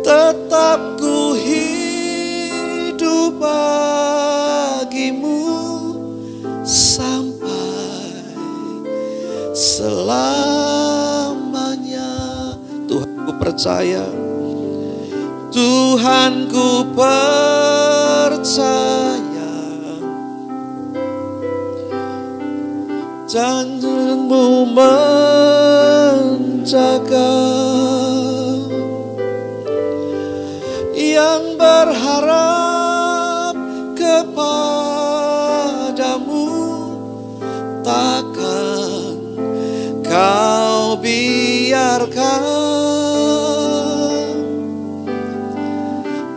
[SPEAKER 3] tetap ku hidup bagimu sampai selamanya. Tuhan ku percaya, Tuhan ku percaya, janjimu menjaga yang berharap kepadamu, takkan kau biarkan.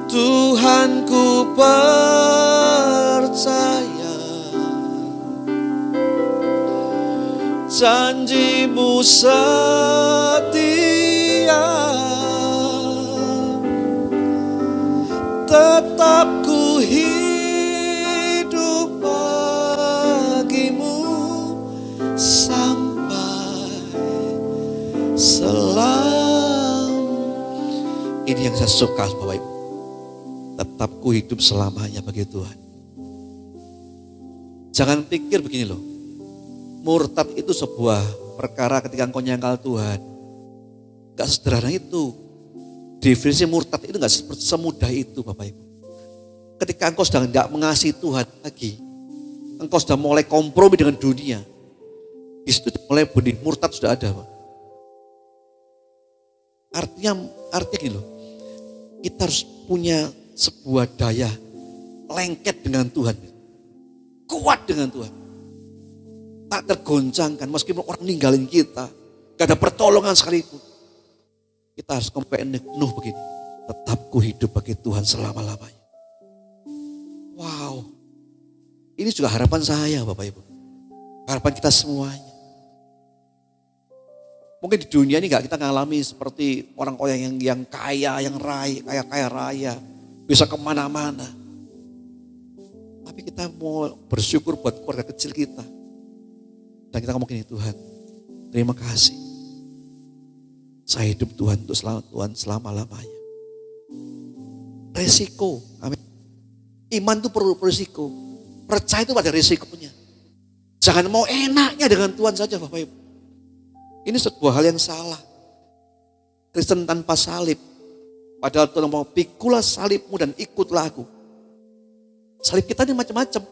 [SPEAKER 3] Tuhanku percaya janjimu setia, tetap ku hidup bagimu sampai selam. Ini yang saya suka Bapak Ibu. Tetap ku hidup selamanya bagi Tuhan. Jangan pikir begini loh. Murtad itu sebuah perkara ketika engkau nyangkal Tuhan. Gak sederhana itu. Definisi murtad itu gak semudah itu Bapak Ibu. Ketika engkau sedang tidak mengasihi Tuhan lagi. Engkau sudah mulai kompromi dengan dunia. Di situ mulai benih murtad sudah ada Pak. Artinya gini loh. Kita harus punya sebuah daya lengket dengan Tuhan. Kuat dengan Tuhan. Tak tergoncangkan meskipun orang ninggalin kita. Gak ada pertolongan sekalipun. Kita harus penuh begini. Tetap ku hidup bagi Tuhan selama-lamanya. Wow. Ini juga harapan saya Bapak Ibu. Harapan kita semuanya. Mungkin di dunia ini gak kita ngalami seperti orang-orang yang kaya, yang kaya raya. Bisa kemana-mana. Tapi kita mau bersyukur buat keluarga kecil kita. Dan kita ngomong gini, Tuhan, terima kasih. Saya hidup Tuhan untuk Tuhan selama-lamanya. Resiko, amin. Iman itu perlu resiko. Percaya itu pada resikonya. Jangan mau enaknya dengan Tuhan saja Bapak Ibu. Ini sebuah hal yang salah. Kristen tanpa salib. Padahal Tuhan mau pikulah salibmu dan ikutlah aku. Salib kita ini macam-macam.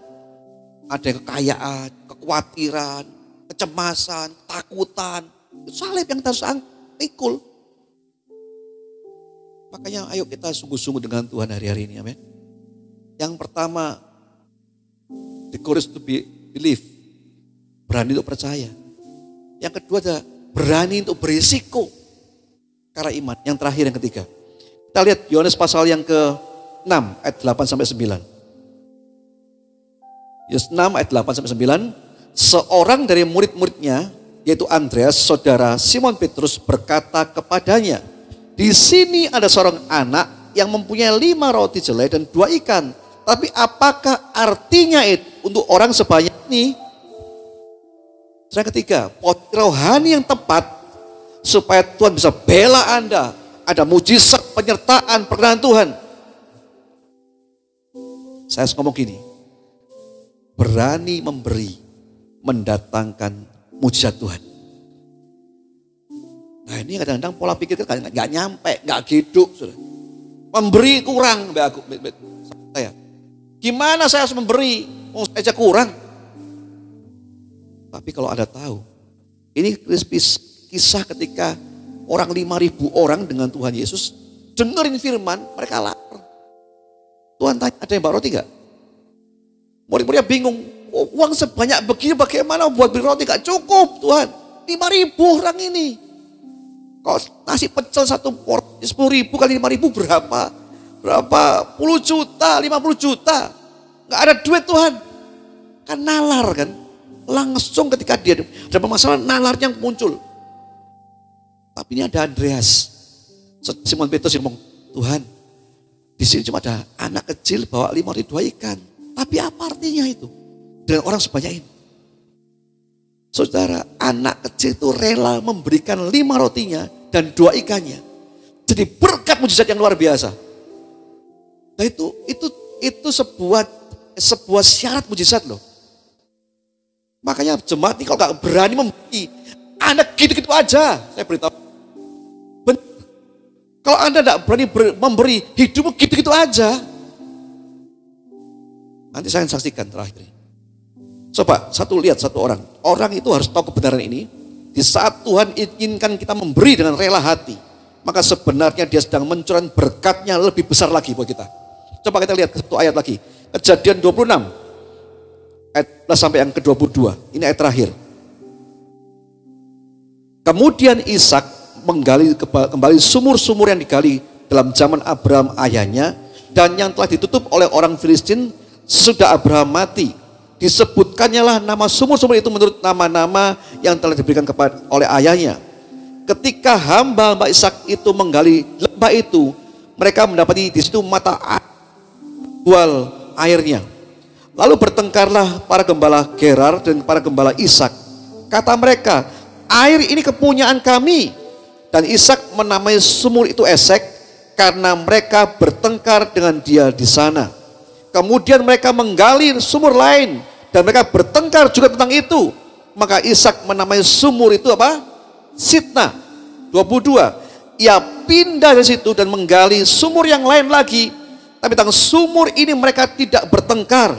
[SPEAKER 3] Ada yang kekayaan, kekhawatiran, kecemasan, takutan. Itu salib yang kita harus pikul. Makanya ayo kita sungguh-sungguh dengan Tuhan hari-hari ini. Amin. Yang pertama, the courage to believe. Berani untuk percaya. Yang kedua adalah berani untuk berisiko. Karena iman. Yang terakhir yang ketiga. Kita lihat Yohanes pasal yang ke-6 ayat 8 sampai 9. Yohanes 6 ayat 8 sampai 9. Seorang dari murid-muridnya yaitu Andreas, saudara Simon Petrus berkata kepadanya, di sini ada seorang anak yang mempunyai 5 roti jelai dan 2 ikan. Tapi apakah artinya itu untuk orang sebanyak ini? Yang ketiga, posisi rohani yang tepat supaya Tuhan bisa bela Anda. Ada mujizat, penyertaan, perkenan Tuhan. Saya harus ngomong gini. Berani memberi, mendatangkan mujizat Tuhan. Nah ini kadang-kadang pola pikir kita gak nyampe, gak hidup. Memberi kurang. Saya. Gimana saya harus memberi? Oh saya aja kurang. Tapi kalau Anda tahu, ini kisah ketika orang 5.000 orang dengan Tuhan Yesus dengerin firman, mereka lapar. Tuhan tanya, ada yang bawa roti gak? Murid-muridnya bingung, oh, uang sebanyak begini bagaimana buat beli roti? Gak cukup Tuhan, 5.000 orang ini. Kalau nasi pecel 1 porsi 10.000 kali 5.000 berapa? Berapa? Puluh juta, 50 juta. Gak ada duit Tuhan. Kan nalar kan. Langsung ketika dia ada permasalahan, nalarnya muncul. Tapi ini ada Andreas, Simon Petrus yang ngomong, Tuhan, di sini cuma ada anak kecil bawa 5 roti 2 ikan. Tapi apa artinya itu? Dengan orang sebanyak ini. Saudara, anak kecil itu rela memberikan 5 rotinya dan 2 ikannya. Jadi berkat mujizat yang luar biasa. Nah itu sebuah syarat mujizat loh. Makanya jemaat ini kalau gak berani memberi, anak gitu-gitu aja. Saya beritahu. Kalau Anda tidak berani memberi, hidupmu gitu-gitu aja. Nanti saya akan saksikan terakhir. Coba lihat satu orang. Orang itu harus tahu kebenaran ini. Di saat Tuhan inginkan kita memberi dengan rela hati, maka sebenarnya dia sedang mencurahkan berkatnya lebih besar lagi buat kita. Coba kita lihat satu ayat lagi. Kejadian 26. Ayat sampai yang ke-22. Ini ayat terakhir. Kemudian Ishak menggali kembali sumur-sumur yang digali dalam zaman Abraham ayahnya dan yang telah ditutup oleh orang Filistin sesudah Abraham mati. Disebutkannya lah nama sumur-sumur itu menurut nama-nama yang telah diberikan oleh ayahnya. Ketika hamba-hamba Ishak itu menggali lembah itu, mereka mendapati di situ mata bual airnya. Lalu bertengkarlah para gembala Gerar dan para gembala Ishak. Kata mereka, air ini kepunyaan kami. Dan Ishak menamai sumur itu Esek karena mereka bertengkar dengan dia di sana. Kemudian mereka menggali sumur lain dan mereka bertengkar juga tentang itu. Maka Ishak menamai sumur itu apa? Sitna. 22. Ia pindah dari situ dan menggali sumur yang lain lagi. Tapi tentang sumur ini mereka tidak bertengkar.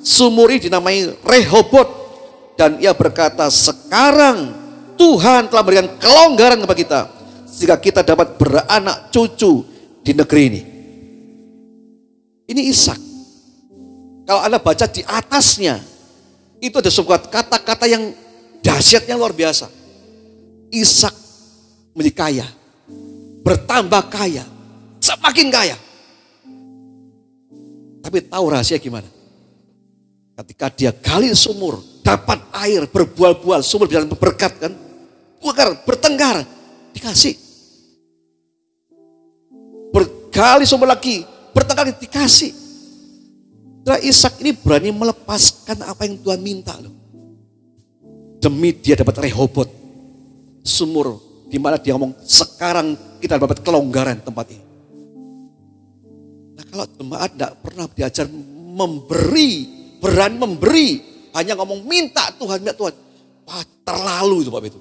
[SPEAKER 3] Sumur ini dinamai Rehobot. Dan ia berkata, sekarang Tuhan telah memberikan kelonggaran kepada kita. Sehingga kita dapat beranak cucu di negeri ini. Ini Ishak. Kalau Anda baca di atasnya, itu ada sebuah kata-kata yang dahsyatnya luar biasa. Ishak menjadi kaya, bertambah kaya, semakin kaya. Tapi tahu rahasia gimana? Ketika dia gali sumur, dapat air, berbual-bual, sumur bisa berkat kan? Bertengkar, dikasih. Bergali sumur lagi, bertengkar, dikasih. Ishak ini berani melepaskan apa yang Tuhan minta loh. Demi dia dapat Rehobot. Sumur di mana dia ngomong sekarang kita dapat kelonggaran tempat ini. Nah kalau jemaat tidak pernah diajar memberi, berani memberi, hanya ngomong minta Tuhan, wah terlalu itu Bapak itu.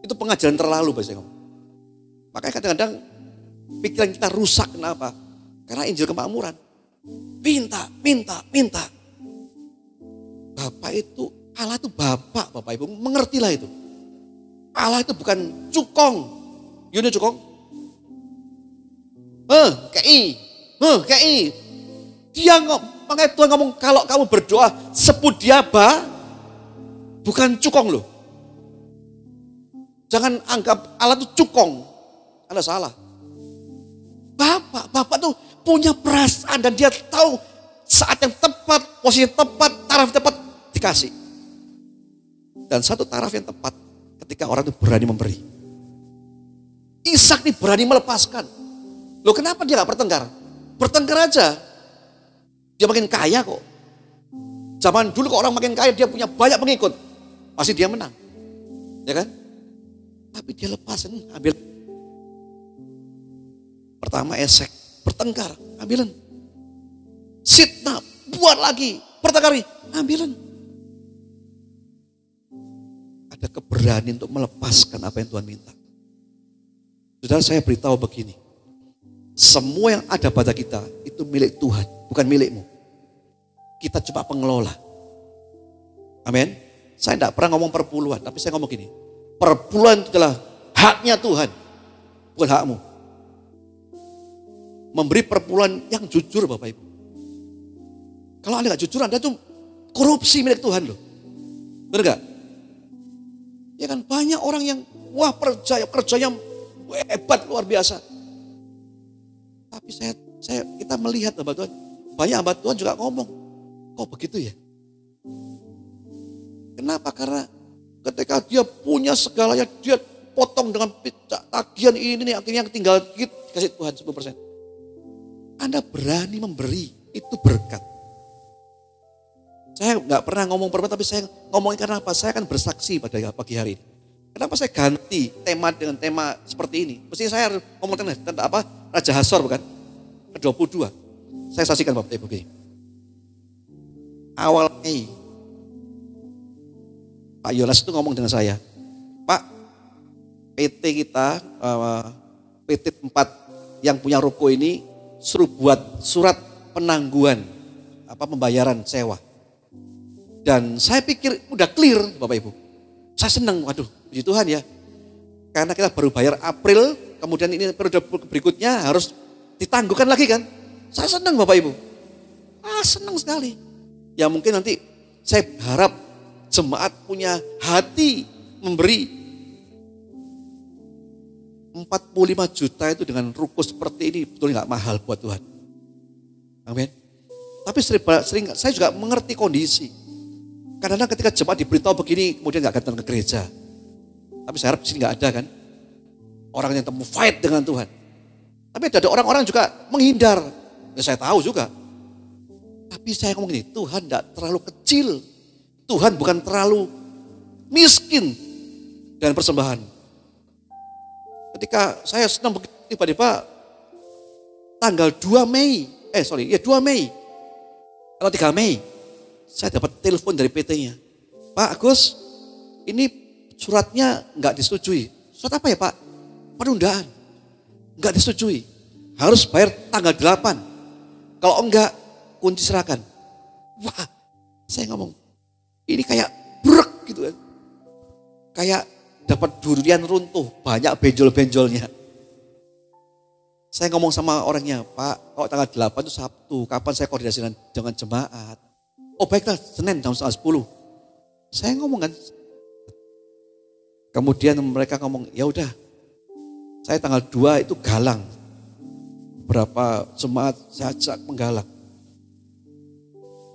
[SPEAKER 3] Itu pengajaran terlalu Bapak saya ngomong. Makanya kadang-kadang pikiran kita rusak, kenapa? Karena Injil kemakmuran. Minta. Bapak itu, Allah itu Bapak Ibu, mengertilah itu. Allah itu bukan cukong. Yuni cukong? Kei. Dia makanya Tuhan ngomong, kalau kamu berdoa sebut dia bukan cukong loh. Jangan anggap Allah itu cukong. Anda salah. Bapak tuh punya perasaan dan dia tahu saat yang tepat, posisi yang tepat, taraf tepat dikasih. Dan satu taraf yang tepat ketika orang itu berani memberi. Ishak ini berani melepaskan. Loh kenapa dia gak bertengkar? Bertengkar aja. Dia makin kaya kok. Zaman dulu kok orang makin kaya dia punya banyak pengikut. Pasti dia menang. Ya kan? Tapi dia lepasin, ambil. Pertama Esek, bertengkar, ambilan. Sitna, buat lagi, bertengkar, ambilan. Ada keberanian untuk melepaskan apa yang Tuhan minta. Saudara, saya beritahu begini. Semua yang ada pada kita itu milik Tuhan, bukan milikmu. Kita cuma pengelola. Amin. Saya tidak pernah ngomong perpuluhan, tapi saya ngomong gini. Perpuluhan itu adalah haknya Tuhan, bukan hakmu. Memberi perpuluhan yang jujur Bapak Ibu. Kalau Anda gak jujur, Anda itu korupsi milik Tuhan loh. Benar gak? Ya kan banyak orang yang wah kerjanya hebat luar biasa. Tapi kita melihat hamba Tuhan, banyak hamba Tuhan juga ngomong, kok begitu ya? Kenapa? Karena ketika dia punya segalanya, dia potong dengan tagihan ini, akhirnya tinggal dikit, kasih Tuhan 10%. Anda berani memberi, itu berkat. Saya nggak pernah ngomong perempuan, tapi saya ngomongin karena apa? Saya akan bersaksi pada pagi hari ini. Kenapa saya ganti tema dengan tema seperti ini? Mestinya saya harus ngomong tentang apa? Raja Hasor bukan? Ke-22. Saya saksikan Bapak Ibu begini. Awal Mei, Pak Yonas itu ngomong dengan saya, Pak, PT kita, PT tempat yang punya ruko ini, suruh buat surat penangguhan pembayaran sewa. Dan saya pikir udah clear Bapak Ibu. Saya senang, waduh puji Tuhan ya. Karena kita baru bayar April, kemudian ini periode berikutnya harus ditangguhkan lagi kan. Saya senang Bapak Ibu. Senang sekali. Ya mungkin nanti saya harap jemaat punya hati memberi 45 juta itu dengan ruko seperti ini betul nggak mahal buat Tuhan. Amin. Tapi sering saya juga mengerti kondisi. Kadang-kadang ketika jemaat diberitahu begini kemudian nggak datang ke gereja. Tapi saya harap di sini nggak ada kan. Orang yang temu fight dengan Tuhan. Tapi ada orang-orang juga menghindar. Ya saya tahu juga. Tapi saya ngomong gini, Tuhan tidak terlalu kecil. Tuhan bukan terlalu miskin dan persembahan. Ketika saya senang tiba-tiba tanggal 2 Mei atau 3 Mei, saya dapat telepon dari PT-nya. Pak Agus, ini suratnya nggak disetujui. Surat apa ya Pak? Penundaan. Nggak disetujui. Harus bayar tanggal 8. Kalau enggak, kunci serahkan. Wah, saya ngomong, ini kayak brek gitu kan. Kayak dapat durian runtuh, banyak benjol-benjolnya. Saya ngomong sama orangnya, Pak, kalau tanggal 8 itu Sabtu, kapan saya koordinasi dengan jemaat? Oh baiklah, Senin jam 10. Saya ngomong kan. Kemudian mereka ngomong, ya udah, saya tanggal 2 itu galang. Berapa jemaat saya ajak menggalang.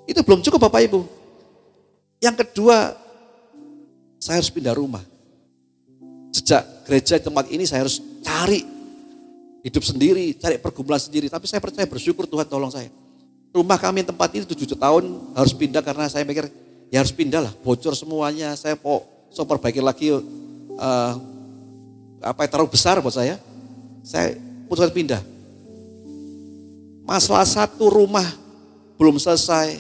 [SPEAKER 3] Itu belum cukup Bapak Ibu. Yang kedua, saya harus pindah rumah. Sejak gereja di tempat ini saya harus cari hidup sendiri, cari pergumulan sendiri. Tapi saya percaya bersyukur Tuhan tolong saya. Rumah kami tempat ini 7 tahun harus pindah karena saya pikir ya harus pindah lah. Bocor semuanya, saya so perbaiki lagi terlalu besar buat saya. Saya putuskan pindah. Masalah satu rumah belum selesai,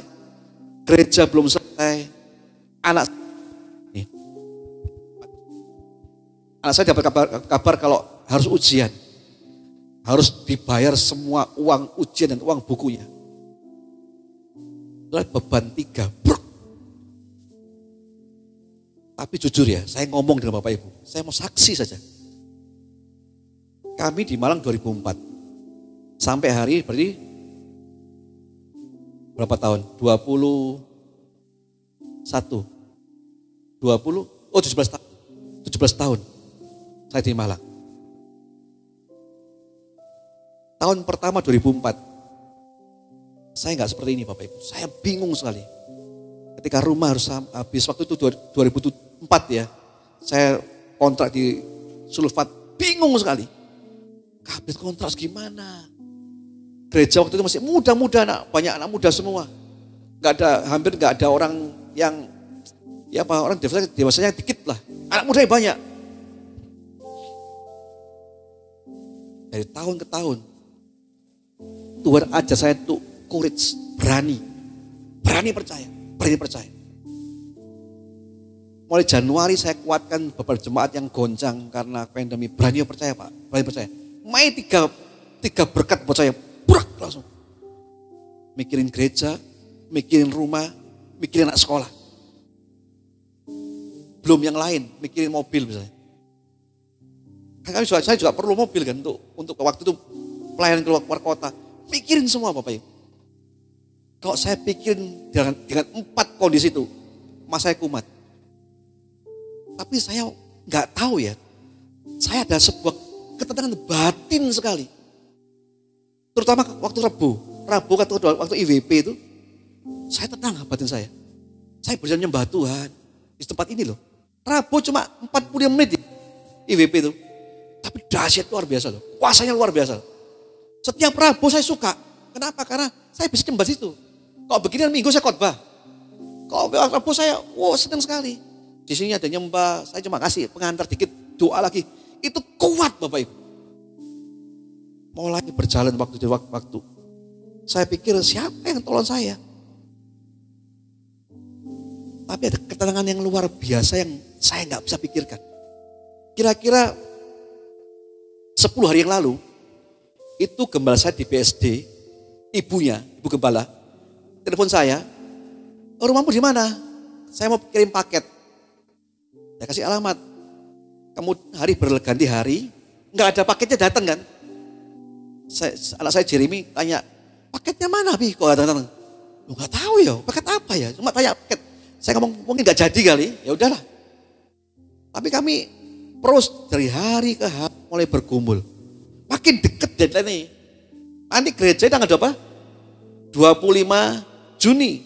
[SPEAKER 3] gereja belum selesai, anak saya dapat kabar kalau harus ujian. Harus dibayar semua uang ujian dan uang bukunya. Itu beban 3. Bruk. Tapi jujur ya, saya ngomong dengan Bapak Ibu. Saya mau saksi saja. Kami di Malang 2004. Sampai hari berarti berapa tahun? 17 tahun. Saya di Malang. Tahun pertama 2004, saya nggak seperti ini Bapak Ibu. Saya bingung sekali. Ketika rumah harus habis, waktu itu 2004 ya. Saya kontrak di Sulfat, bingung sekali. Habis kontrak gimana? Gereja waktu itu masih muda-muda, banyak anak muda semua. Hampir nggak ada orang yang, orang dewasanya dikit lah. Anak muda banyak. Dari tahun ke tahun, Tuhan ajar saya tuh courage, berani percaya. Mulai Januari saya kuatkan beberapa jemaat yang goncang karena pandemi. Berani percaya Pak, berani percaya. Mei tiga berkat buat saya, burak langsung. Mikirin gereja, mikirin rumah, mikirin anak sekolah. Belum yang lain, mikirin mobil misalnya. Saya juga perlu mobil kan untuk waktu itu pelayanan keluar kota. Pikirin semua Bapak Ibu. Kalau saya pikirin dengan 4 kondisi itu, mas saya kumat. Tapi saya nggak tahu ya, saya ada sebuah ketenangan batin sekali. Terutama waktu Rabu waktu IWP itu, saya tenang batin saya. Saya berjalan nyembah Tuhan di tempat ini loh. Rabu cuma 40 menit IWP itu. Tapi dahsyat luar biasa loh. Kuasanya luar biasa. Setiap Rabu saya suka. Kenapa? Karena saya bisa nyembah situ. Kalau begini minggu saya khotbah. Kalau Rabu saya, senang sekali. Di sini ada nyembah, saya cuma kasih pengantar dikit, doa lagi. Itu kuat Bapak Ibu. Mulai berjalan waktu. Saya pikir siapa yang tolong saya? Tapi ada ketenangan yang luar biasa yang saya nggak bisa pikirkan. Kira-kira 10 hari yang lalu, itu gembala saya di BSD, ibu gembala, telepon saya, rumahmu di mana? saya mau kirim paket. Saya kasih alamat. Kemudian hari berganti hari, nggak ada paketnya datang kan. Anak saya Jeremy tanya, paketnya mana Bi? Kok datang? Lu nggak tahu ya, paket apa ya? Cuma tanya paket. Saya ngomong mungkin nggak jadi kali, ya udahlah. Tapi kami terus dari hari ke hari mulai bergumul. Makin deket deadline nih. Nanti gereja tanggal berapa? 25 Juni.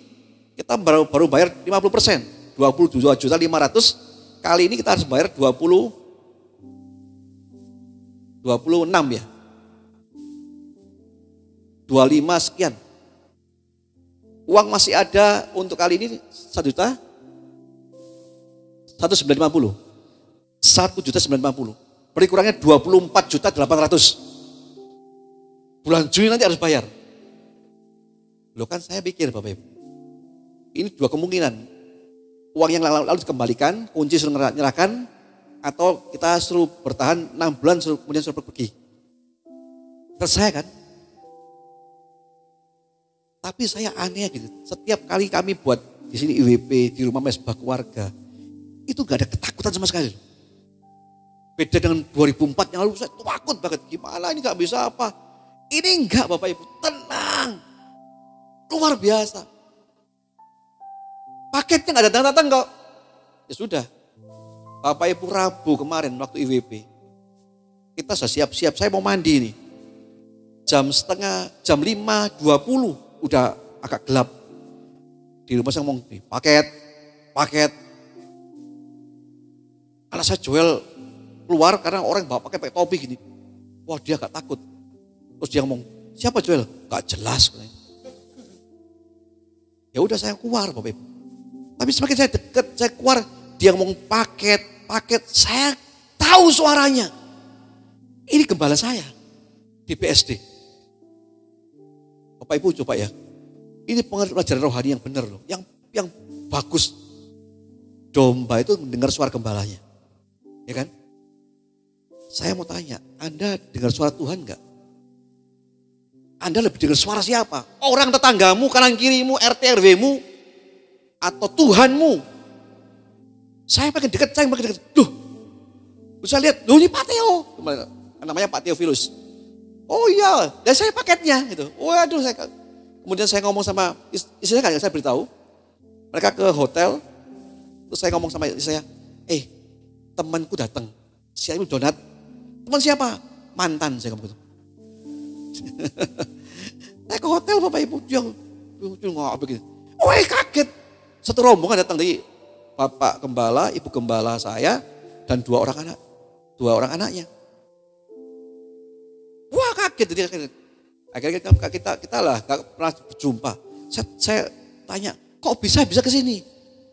[SPEAKER 3] Kita baru bayar 50%. 22.500.000. Kali ini kita harus bayar 26 ya. 25 sekian. Uang masih ada untuk kali ini 1.950. 1.950. Berarti kurangnya 24.800. Bulan Juni nanti harus bayar. Loh kan saya pikir Bapak Ibu. Ini dua kemungkinan. Uang yang lalu dikembalikan, kunci suruh nyerahkan, atau kita suruh bertahan 6 bulan kemudian suruh pergi. Terserah kan? Tapi saya aneh gitu. Setiap kali kami buat di sini IWP, di rumah mesbah keluarga, itu gak ada ketakutan sama sekali. Beda dengan 2004 yang lalu saya takut banget. Gimana ini gak bisa apa. Ini enggak Bapak Ibu, tenang. Luar biasa. Paketnya gak ada datang-datang kok. Ya sudah. Bapak Ibu Rabu kemarin waktu IWP. Kita sudah siap-siap, saya mau mandi nih. Jam 5:20 udah agak gelap. Di rumah saya ngomong, paket. Anak saya Joel keluar karena orang bawa pakai topi gini. Wah dia gak takut. Terus dia ngomong, siapa Joel? Gak jelas. Ya udah saya keluar Bapak Ibu. Tapi semakin saya deket, saya keluar, dia ngomong paket, saya tahu suaranya. Ini gembala saya di PSD. Bapak Ibu coba ya, ini pelajaran rohani yang benar loh, yang bagus. Domba itu mendengar suara gembalanya, ya kan? Saya mau tanya, Anda dengar suara Tuhan enggak? Anda lebih dengar suara siapa? Orang tetanggamu, kanan kirimu, RT RW-mu, atau Tuhanmu? Saya makin dekat. Loh, bisa lihat, loh ini Pak Theo. Namanya Pak Theophilus. Oh iya, dan saya paketnya gitu. Waduh, kemudian saya ngomong sama istri saya, saya beritahu. Mereka ke hotel, terus saya ngomong sama istri saya, temanku datang. Siapa donat? Teman siapa? Mantan, saya ngomong gitu. Saya ke hotel Bapak Ibu, dia ngomong begini. Kaget. Satu rombongan datang dari Bapak Gembala, Ibu Gembala saya, dan dua orang anaknya. Wah kaget. Akhirnya kita lah gak pernah berjumpa. Saya tanya, kok bisa ke sini?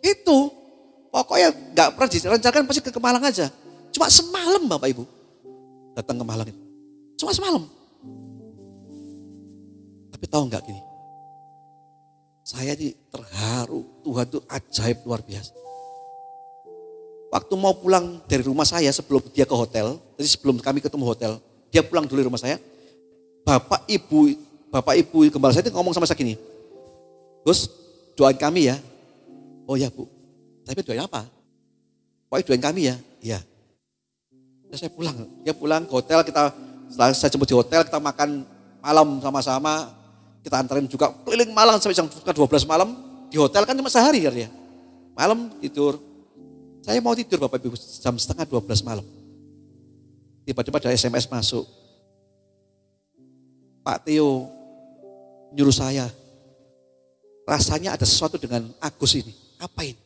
[SPEAKER 3] Itu pokoknya gak pernah direncanakan, pasti ke Malang aja. Cuma semalam Bapak Ibu datang ke Malang itu. Cuma semalam. Tapi tahu gak gini? Saya ini terharu, Tuhan itu ajaib luar biasa. Waktu mau pulang dari rumah saya sebelum dia ke hotel, jadi sebelum kami ketemu hotel, dia pulang dulu di rumah saya. Bapak ibu gembala saya itu ngomong sama saya gini, Gus, doain kami ya. Oh ya Bu, tapi doain apa? Pokoknya doain kami ya. Iya. Terus saya pulang, dia pulang ke hotel, setelah saya jemput di hotel, kita makan malam sama-sama. Kita antarin juga keliling Malang sampai jam 12 malam. Di hotel kan cuma sehari kan ya. Malam tidur. Saya mau tidur Bapak Ibu jam 11:30 malam. Tiba-tiba ada SMS masuk. Pak Theo nyuruh saya. Rasanya ada sesuatu dengan Agus ini. Apa ini?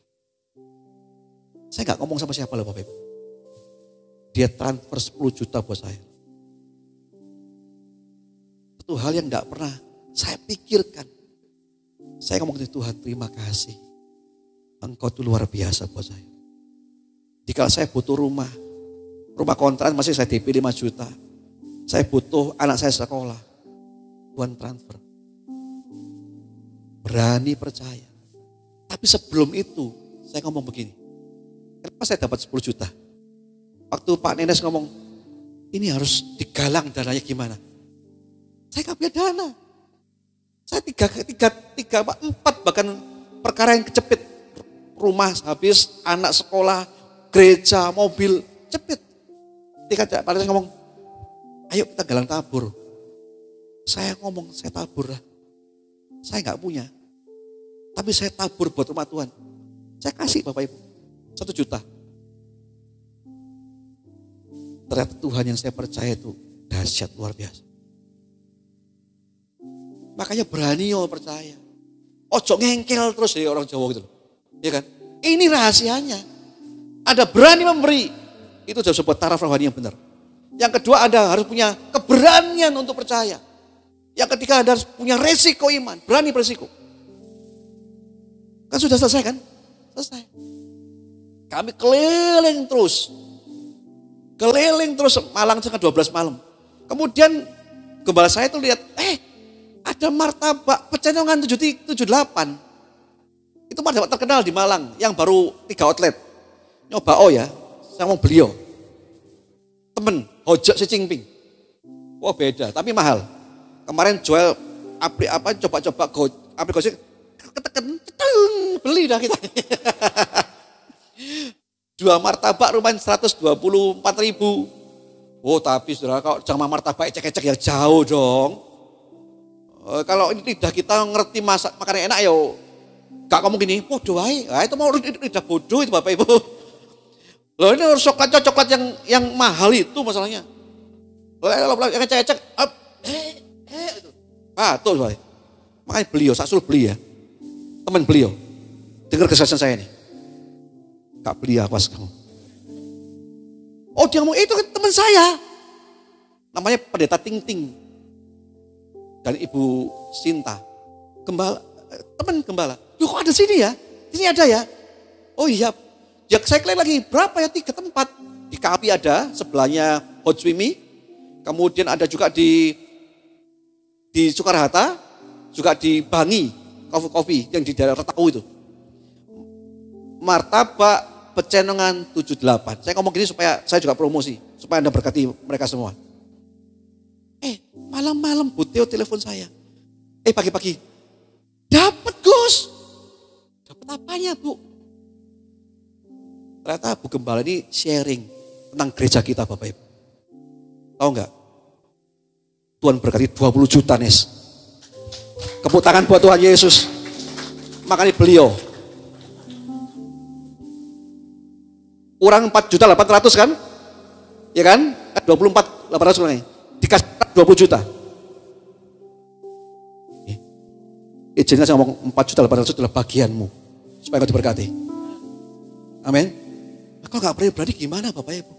[SPEAKER 3] Saya gak ngomong sama siapa loh Bapak Ibu. Dia transfer 10 juta buat saya. Itu hal yang gak pernah saya pikirkan. Saya ngomong ke Tuhan, terima kasih. Engkau itu luar biasa buat saya. Jika saya butuh rumah kontrakan masih saya DP 5 juta. Saya butuh anak saya sekolah. Tuhan transfer. Berani percaya. Tapi sebelum itu, saya ngomong begini. Kenapa saya dapat 10 juta? Waktu Pak Nenes ngomong, ini harus digalang dananya gimana? Saya gak punya dana. Saya 4 bahkan perkara yang kecepit. rumah habis, anak sekolah, gereja, mobil, cepet. Ketika pada saya ngomong, ayo kita galang tabur. Saya ngomong, saya tabur lah. Saya nggak punya. Tapi saya tabur buat rumah Tuhan. Saya kasih Bapak Ibu, 1 juta. Ternyata Tuhan yang saya percaya itu dahsyat luar biasa. Makanya berani percaya. Ojo ngengkel terus dari orang Jawa gitu loh. Ya kan? Ini rahasianya. Ada berani memberi. Itu sudah sebuah taraf rohani yang benar. Yang kedua Anda harus punya keberanian untuk percaya. Yang ketiga Anda harus punya resiko iman. Berani beresiko. Kan sudah selesai kan? Selesai. Kami keliling terus. Keliling terus Malang sampai 12 malam. Kemudian gembala saya itu lihat, ada martabak Pecenongan 78. Itu martabak terkenal di Malang yang baru 3 outlet. Nyoba ya, saya mau beli temen, hojok secingping. Wah beda, tapi mahal. Kemarin jual coba-coba aplikasi ketekan, beli dah kita. 2 martabak rumahnya 124.000. Oh tapi saudara, kalau jangan martabak ecek-ecek ya jauh dong. Kalau ini lidah kita ngerti masak makanan enak gak ngomong gini, bodoh aja. Itu mau lidah bodoh itu Bapak Ibu. Loh ini harus coklat yang mahal itu masalahnya. Loh yang ecek-ecek, itu. Tuh Bapak. Makanya beliau, saya suruh beli ya. Teman beliau, dengar kesaksian saya ini. Gak beli awas kamu. Oh dia ngomong, itu kan teman saya. Namanya Pendeta Ting Ting. Dan Ibu Sinta. Teman gembala. Loh kok ada sini ya? Sini ada ya? Oh iya. Ya saya keliling lagi, berapa ya? 3 tempat. Di KAPI ada, sebelahnya Hot Swimmy. Kemudian ada juga di Soekarhata. Juga di Bangi, Kopi yang di daerah Retaku itu. Martabak Pecenongan 78. Saya ngomong gini supaya saya juga promosi. Supaya Anda berkati mereka semua. Malam-malam Buteo telepon saya. Pagi-pagi. Dapat Gus. Dapat apanya Bu? Ternyata Bu Gembala ini sharing tentang gereja kita Bapak Ibu. Tahu enggak? Tuhan berkati 20 juta Nes. Tepuk tangan buat Tuhan Yesus. Makanya beliau. Kurang 4.800.000 kan? Ya kan? 24.800 kurangnya. Dikasih 20 juta. Izinnya saya ngomong 4.800.000 adalah bagianmu. Supaya kau diberkati. Amin. Nah, kalau gak berani gimana Bapak Ibu?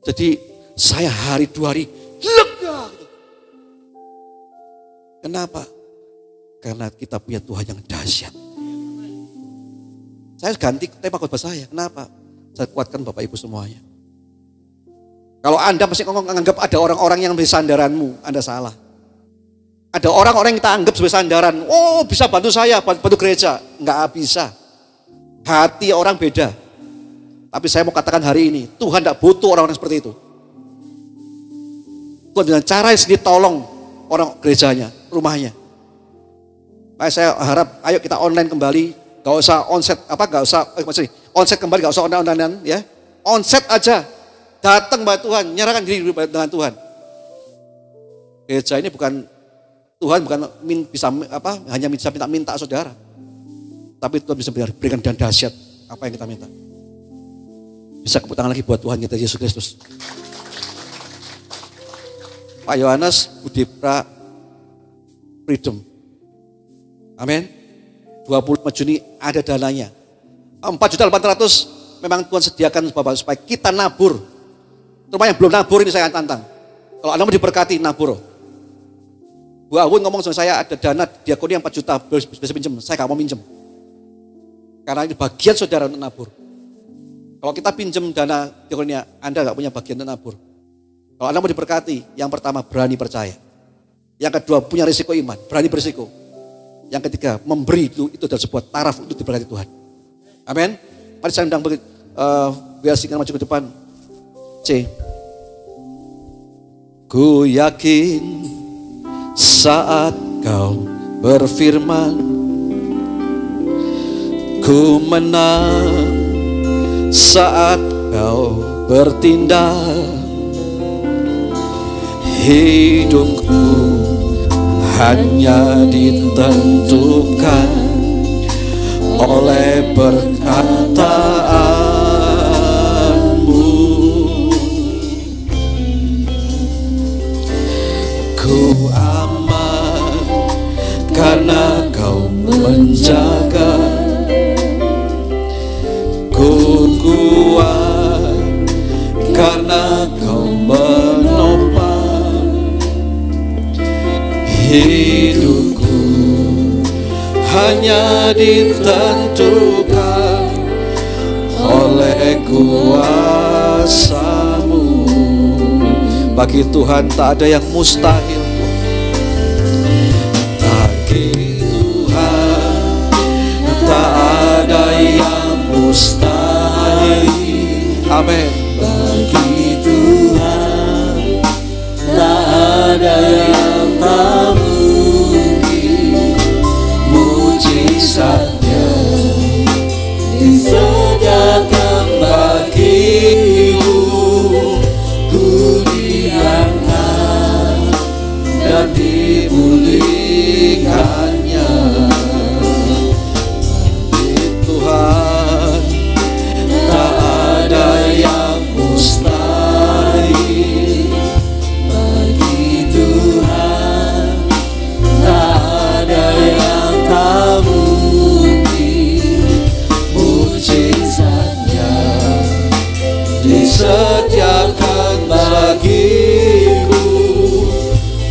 [SPEAKER 3] Jadi saya hari 2 hari lega. Kenapa? Karena kita punya Tuhan yang dahsyat. Saya ganti tema khotbah saya. Kenapa? Saya kuatkan Bapak Ibu semuanya. Kalau Anda masih menganggap ada orang-orang yang menjadi sandaranmu, Anda salah. Ada orang-orang yang kita anggap sebagai sandaran. Oh bisa bantu saya, bantu gereja. Enggak bisa. Hati orang beda. Tapi saya mau katakan hari ini, Tuhan tidak butuh orang-orang seperti itu. Tuhan dengan cara yang sendiri tolong orang gerejanya, rumahnya. Makanya saya harap, ayo kita online kembali. Gak usah onset, onset kembali, gak usah online-online ya. Onset aja, datang buat Tuhan, nyerahkan diri dengan Tuhan. Gereja ini bukan Tuhan bisa hanya bisa minta saudara, tapi Tuhan bisa berikan dan dahsyat apa yang kita minta. Bisa tepuk tangan lagi buat Tuhan kita Yesus Kristus. Pak Yohanes Budipra Freedom. Amin. 25 Juni ada dananya. 4.800.000 memang Tuhan sediakan Bapak supaya kita nabur. Terutama yang belum nabur ini saya tantang. Kalau Anda mau diberkati nabur. Bu Awun ngomong sama saya ada dana diakoni yang 4 juta bisa pinjam. Saya gak mau pinjam. Karena ini bagian saudara untuk nabur. Kalau kita pinjam dana diakoni Anda gak punya bagian untuk nabur. Kalau Anda mau diberkati, yang pertama berani percaya. Yang kedua punya risiko iman, berani berisiko. Yang ketiga memberi itu adalah sebuah taraf untuk diberkati Tuhan. Amin. Mari saya undang biar singkat maju ke depan. C. Ku yakin saat kau berfirman, Ku menang saat kau bertindak. Hidupku hanya ditentukan oleh perkataanmu. Ku aman karena kau menjaga. Ku kuat karena kau menopang. Hidupku hanya ditentukan oleh kuasa-Mu. Bagi Tuhan tak ada yang mustahil. Bagi Tuhan tak ada yang mustahil. Amin.
[SPEAKER 2] Bagi Tuhan tak ada yang tak mungkin. Mujizatnya disediakan bagimu. Ku diangkat dan dipulihkannya. Bagi Tuhan tak ada yang mustahil. Bagi Tuhan tak ada yang tak mungkin. Mujizatnya disediakan bagiku.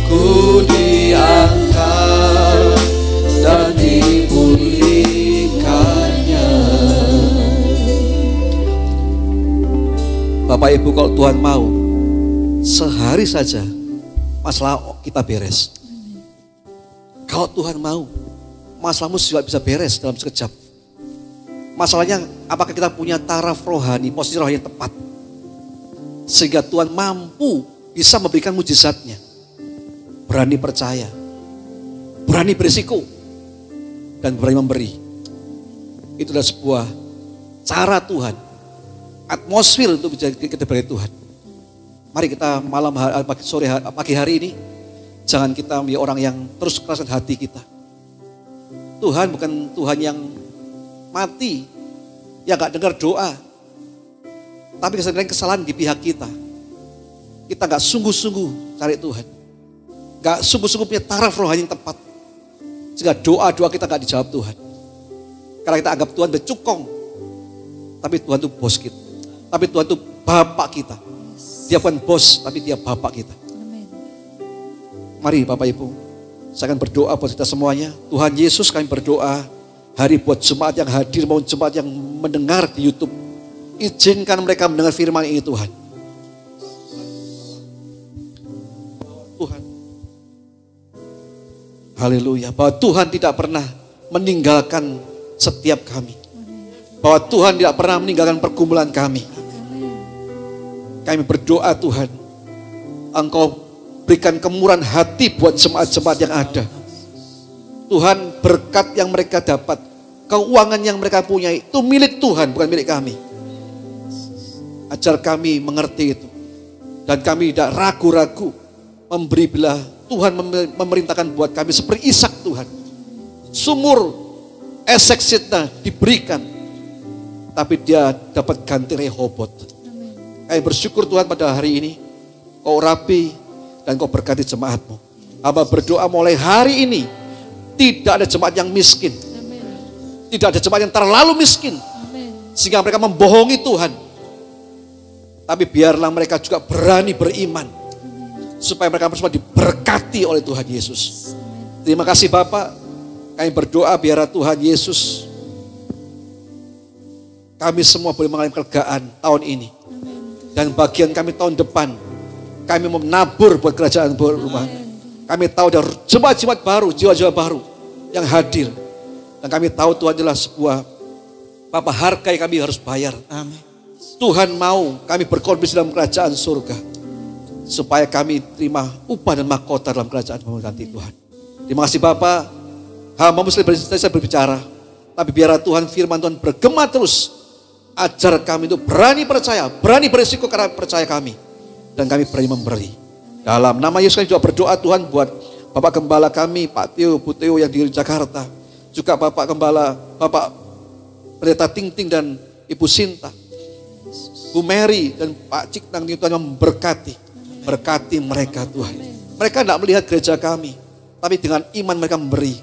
[SPEAKER 2] Ku diangkat dan dipulihkannya.
[SPEAKER 3] Bapak Ibu, kalau Tuhan mau, sehari saja masalah kita beres. Kalau Tuhan mau, masalahmu juga bisa beres dalam sekejap. Masalahnya, apakah kita punya taraf rohani, posisi rohani yang tepat, sehingga Tuhan mampu bisa memberikan mujizatnya. Berani percaya, berani berisiko, dan berani memberi. Itulah sebuah cara Tuhan, atmosfer untuk kita beri Tuhan. Mari kita pagi hari ini, jangan kita menjadi orang yang terus keraskan hati kita. Tuhan bukan Tuhan yang mati, yang gak dengar doa. Tapi kesalahan di pihak kita. Kita gak sungguh-sungguh cari Tuhan. Gak sungguh-sungguh punya taraf rohani yang tepat. Sehingga doa-doa kita gak dijawab Tuhan. Karena kita anggap Tuhan bercukong. Tapi Tuhan itu bos kita. Tapi Tuhan itu Bapak kita. Dia bukan bos, tapi dia Bapak kita.
[SPEAKER 1] Amin.
[SPEAKER 3] Mari Bapak Ibu, saya akan berdoa buat kita semuanya. Tuhan Yesus, kami berdoa hari buat jemaat yang hadir maupun jemaat yang mendengar di YouTube. Izinkan mereka mendengar firman ini Tuhan. Tuhan. Haleluya. Bahwa Tuhan tidak pernah meninggalkan setiap kami. Bahwa Tuhan tidak pernah meninggalkan pergumulan kami. Kami berdoa Tuhan, Engkau berikan kemurahan hati buat jemaat-jemaat yang ada. Tuhan, berkat yang mereka dapat, keuangan yang mereka punya itu milik Tuhan, bukan milik kami. Ajar kami mengerti itu. Dan kami tidak ragu-ragu memberi bila Tuhan memerintahkan buat kami seperti Ishak Tuhan. Sumur Esek Sitna diberikan, tapi dia dapat ganti Rehobot. Kami bersyukur Tuhan pada hari ini, Kau rapi dan Kau berkati jemaat-Mu. Hamba berdoa mulai hari ini, tidak ada jemaat yang miskin.
[SPEAKER 1] Amin.
[SPEAKER 3] Tidak ada jemaat yang terlalu miskin.
[SPEAKER 1] Amin.
[SPEAKER 3] Sehingga mereka membohongi Tuhan. Tapi biarlah mereka juga berani beriman. Supaya mereka semua diberkati oleh Tuhan Yesus. Terima kasih Bapak. Kami berdoa biar Tuhan Yesus, kami semua boleh mengalami kelegaan tahun ini. Dan bagian kami tahun depan, kami mau menabur buat kerajaan rumah. Kami tahu ada jemaat-jemaat baru, jiwa-jiwa baru yang hadir. Dan kami tahu Tuhan adalah sebuah Bapak harga yang kami harus bayar.
[SPEAKER 2] Amin.
[SPEAKER 3] Tuhan mau kami berkontribusi dalam kerajaan surga. Supaya kami terima upah dan mahkota dalam kerajaan nanti Tuhan. Terima kasih Bapak. Hamba muslim saya berbicara. Tapi biarlah Tuhan firman Tuhan bergema terus. Ajar kami untuk berani percaya, berani berisiko karena percaya kami. Dan kami berani memberi. Dalam nama Yesus kami juga berdoa Tuhan buat Bapak Gembala kami, Pak Tio, Bu Tio yang di Jakarta. Juga Bapak Gembala, Bapak Pendeta Ting Ting dan Ibu Sinta. Bu Mary dan Pak Cik Nang Tuhan memberkati. Berkati mereka Tuhan. Mereka tidak melihat gereja kami. Tapi dengan iman mereka memberi.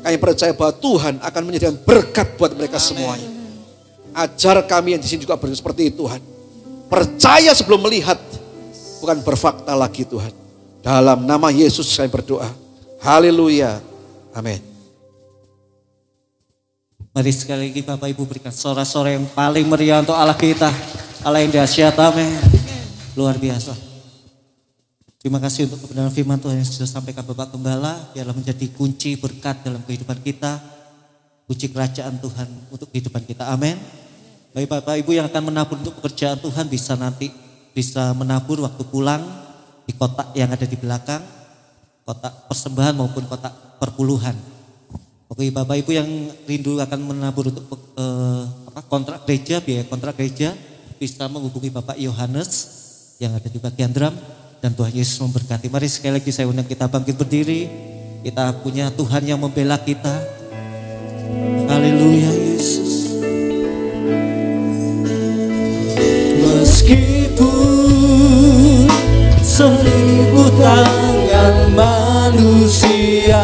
[SPEAKER 3] Kami percaya bahwa Tuhan akan menyediakan berkat buat mereka semuanya. Ajar kami yang di sini juga seperti itu Tuhan. Percaya sebelum melihat. Bukan berfakta lagi Tuhan. Dalam nama Yesus saya berdoa. Haleluya. Amin.
[SPEAKER 2] Mari sekali lagi Bapak Ibu berikan sorak-sorai yang paling meriah untuk Allah kita. Allah yang dahsyat, amin. Luar biasa. Terima kasih untuk kebenaran firman Tuhan yang sudah sampaikan Bapak Gembala. Biarlah menjadi kunci berkat dalam kehidupan kita. Kunci kerajaan Tuhan untuk kehidupan kita, amin. Baik Bapak Ibu yang akan menabur untuk pekerjaan Tuhan bisa menabur waktu pulang di kotak yang ada di belakang. Kotak persembahan maupun kotak perpuluhan. Oke Bapak Ibu yang rindu akan menabur untuk kontrak gereja, biaya kontrak gereja, bisa menghubungi Bapak Yohanes yang ada di bagian drum, dan Tuhan Yesus memberkati. Mari sekali lagi saya undang kita bangkit berdiri. Kita punya Tuhan yang membela kita. Haleluya Yesus. Meskipun 1000 tangan manusia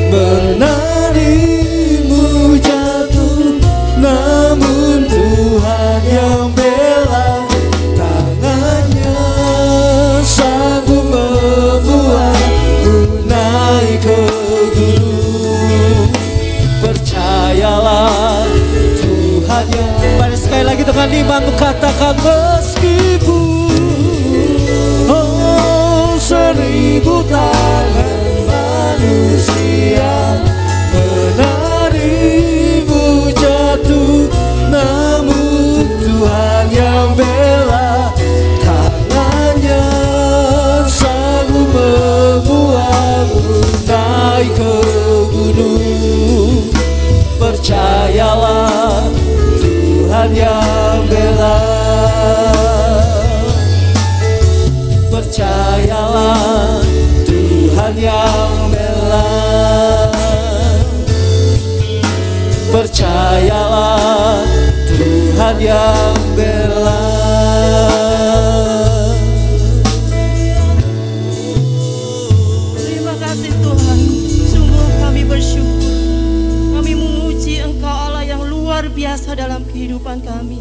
[SPEAKER 2] menarimu jatuh, namun Tuhan yang bela, tangannya sanggup membuatku naik ke gunung. Percayalah Tuhan yang, mari sekali lagi dengan iman katakan, meskipun 1000 tangan manusia menarimu jatuh, namun Tuhan yang bela, tangannya sanggup membuatmu naik ke gunung. Percayalah Tuhan yang bela. Percayalah Tuhan yang bela. Percayalah Tuhan yang bela.
[SPEAKER 4] Terima kasih Tuhan. Sungguh kami bersyukur. Kami memuji Engkau Allah yang luar biasa dalam kehidupan kami.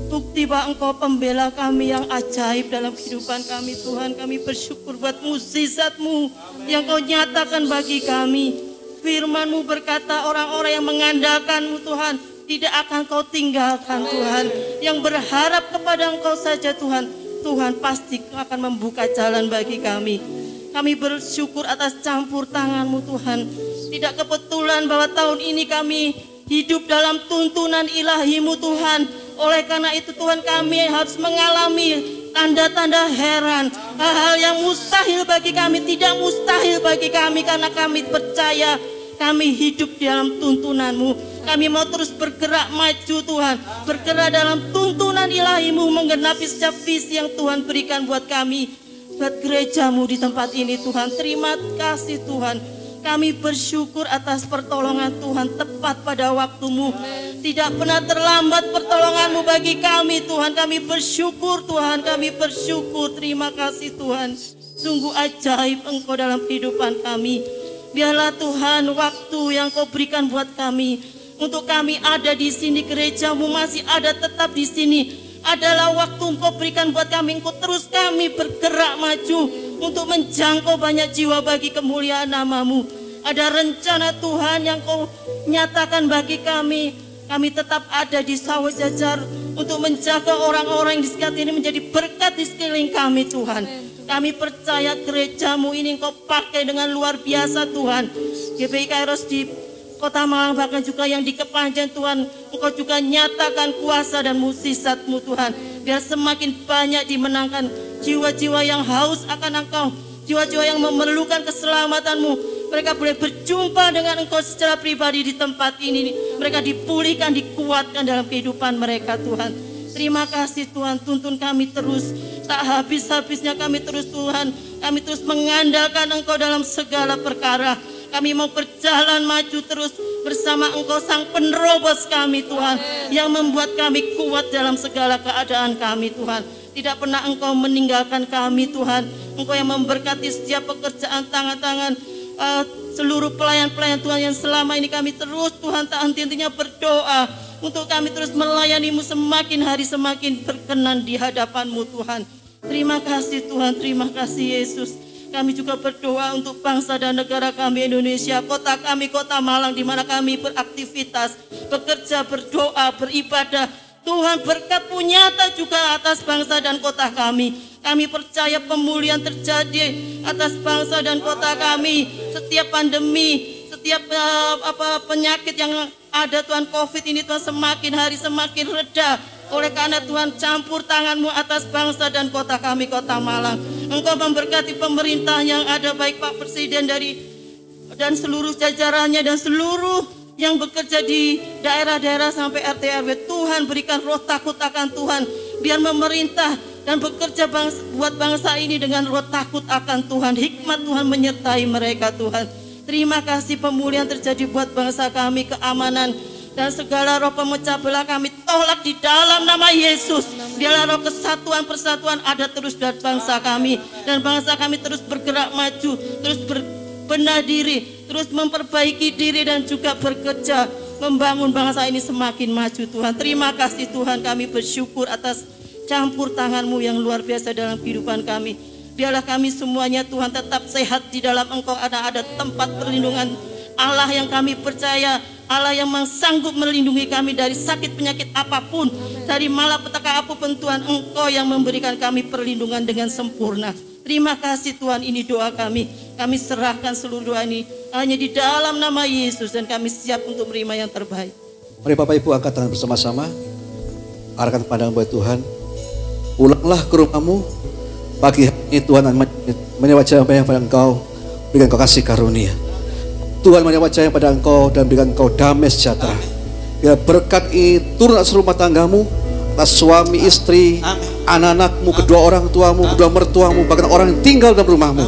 [SPEAKER 4] Bukti bahwa Engkau pembela kami yang ajaib dalam kehidupan kami Tuhan. Kami bersyukur buat mukjizat-Mu yang Kau nyatakan bagi kami. Firman-Mu berkata orang-orang yang mengandalkan-Mu Tuhan tidak akan Kau tinggalkan Tuhan. Yang berharap kepada Engkau saja Tuhan, Tuhan pasti akan membuka jalan bagi kami. Kami bersyukur atas campur tangan-Mu Tuhan. Tidak kebetulan bahwa tahun ini kami hidup dalam tuntunan ilahi-Mu Tuhan. Oleh karena itu Tuhan, kami harus mengalami tanda-tanda heran. Hal-hal yang mustahil bagi kami tidak mustahil bagi kami, karena kami percaya kami hidup dalam tuntunan-Mu. Kami mau terus bergerak maju Tuhan, bergerak dalam tuntunan ilahi-Mu, menggenapi setiap visi yang Tuhan berikan buat kami, buat gereja-Mu di tempat ini Tuhan. Terima kasih Tuhan. Kami bersyukur atas pertolongan Tuhan tepat pada waktu-Mu. Tidak pernah terlambat pertolongan-Mu bagi kami Tuhan. Kami bersyukur Tuhan, kami bersyukur. Terima kasih Tuhan. Sungguh ajaib Engkau dalam kehidupan kami. Biarlah Tuhan waktu yang Kau berikan buat kami, untuk kami ada di sini, gereja-Mu masih ada tetap di sini, adalah waktu Engkau berikan buat kami. Engkau terus kami bergerak maju untuk menjangkau banyak jiwa bagi kemuliaan nama-Mu. Ada rencana Tuhan yang Kau nyatakan bagi kami. Kami tetap ada di Sawah Jajar untuk menjaga orang-orang yang di sekitar ini menjadi berkat di sekeliling kami Tuhan. Kami percaya gereja-Mu ini Engkau pakai dengan luar biasa Tuhan. GPI Kairos di Kota Malang, bahkan juga yang di Kepanjen Tuhan, Engkau juga nyatakan kuasa dan mukjizat-Mu Tuhan. Biar semakin banyak dimenangkan jiwa-jiwa yang haus akan Engkau, jiwa-jiwa yang memerlukan keselamatan-Mu. Mereka boleh berjumpa dengan Engkau secara pribadi di tempat ini. Mereka dipulihkan, dikuatkan dalam kehidupan mereka Tuhan. Terima kasih Tuhan, tuntun kami terus. Tak habis-habisnya kami terus Tuhan. Kami terus mengandalkan Engkau dalam segala perkara. Kami mau berjalan maju terus bersama Engkau sang penerobos kami Tuhan. Yang membuat kami kuat dalam segala keadaan kami Tuhan. Tidak pernah Engkau meninggalkan kami Tuhan. Engkau yang memberkati setiap pekerjaan tangan-tangan seluruh pelayan-pelayan Tuhan yang selama ini kami terus Tuhan tak henti-hentinya berdoa untuk kami terus melayani-Mu semakin hari semakin berkenan di hadapan-Mu Tuhan. Terima kasih Tuhan, terima kasih Yesus. Kami juga berdoa untuk bangsa dan negara kami Indonesia, kota kami, kota Malang di mana kami beraktivitas, bekerja, berdoa, beribadah. Tuhan berkat-Mu nyata juga atas bangsa dan kota kami. Kami percaya pemulihan terjadi atas bangsa dan kota kami. Setiap pandemi, setiap penyakit yang ada Tuhan, COVID ini Tuhan semakin hari semakin reda. Oleh karena Tuhan campur tangan-Mu atas bangsa dan kota kami, kota Malang. Engkau memberkati pemerintah yang ada, baik Pak Presiden dan seluruh jajarannya dan seluruh yang bekerja di daerah-daerah sampai RT RW. Tuhan berikan roh takut akan Tuhan. Biar memerintah dan bekerja buat bangsa ini dengan roh takut akan Tuhan. Hikmat Tuhan menyertai mereka Tuhan. Terima kasih pemulihan terjadi buat bangsa kami, keamanan dan segala roh pemecah belah kami tolak di dalam nama Yesus. Biarlah roh kesatuan persatuan ada terus dalam bangsa kami. Dan bangsa kami terus bergerak maju, terus berbenah diri, terus memperbaiki diri dan juga bekerja membangun bangsa ini semakin maju Tuhan. Terima kasih Tuhan, kami bersyukur atas campur tangan-Mu yang luar biasa dalam kehidupan kami. Biarlah kami semuanya Tuhan tetap sehat di dalam Engkau, ada tempat perlindungan Allah yang kami percaya, Allah yang sanggup melindungi kami dari sakit penyakit apapun, dari malapetaka apapun Tuhan. Engkau yang memberikan kami perlindungan dengan sempurna. Terima kasih Tuhan, ini doa kami. Kami serahkan seluruh doa ini hanya di dalam nama Yesus dan kami siap untuk menerima yang terbaik.
[SPEAKER 3] Mari Bapak Ibu angkat tangan bersama-sama. Arahkan pandang buat Tuhan. Pulanglah ke rumahmu. Pagi hari ini Tuhan menyapa wajah yang pada engkau, berikan engkau kasih karunia. Tuhan menyapa wajah yang pada engkau dan berikan engkau damai sejahtera. Biar berkat ini turun atas rumah tanggamu, atas suami, istri, anak-anakmu, kedua orang tuamu, kedua mertuamu, bahkan orang yang tinggal dalam rumahmu.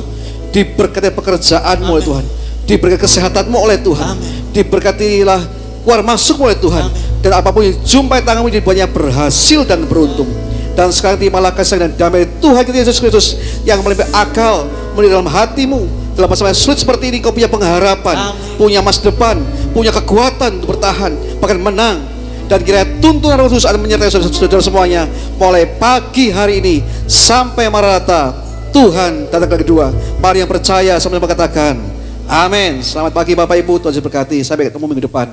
[SPEAKER 3] Diberkati pekerjaanmu oleh Tuhan, diberkati kesehatanmu oleh Tuhan, diberkatilah keluar masuk oleh Tuhan, dan apapun yang jumpai tanganmu dibuatnya berhasil dan beruntung. Dan sekarang terimalah kasih dan damai Tuhan kita Yesus Kristus yang melebihi akal melalui dalam hatimu. Dalam masa yang sulit seperti ini kau punya pengharapan, punya masa depan, punya kekuatan untuk bertahan, bahkan menang. Dan kiranya tuntunan Roh Kudus akan menyertai saudara semuanya mulai pagi hari ini sampai Maranatha. Tuhan datang kali kedua. Mari yang percaya sama-sama katakan amin. Selamat pagi Bapak Ibu, Tuhan berkati. Sampai ketemu minggu depan.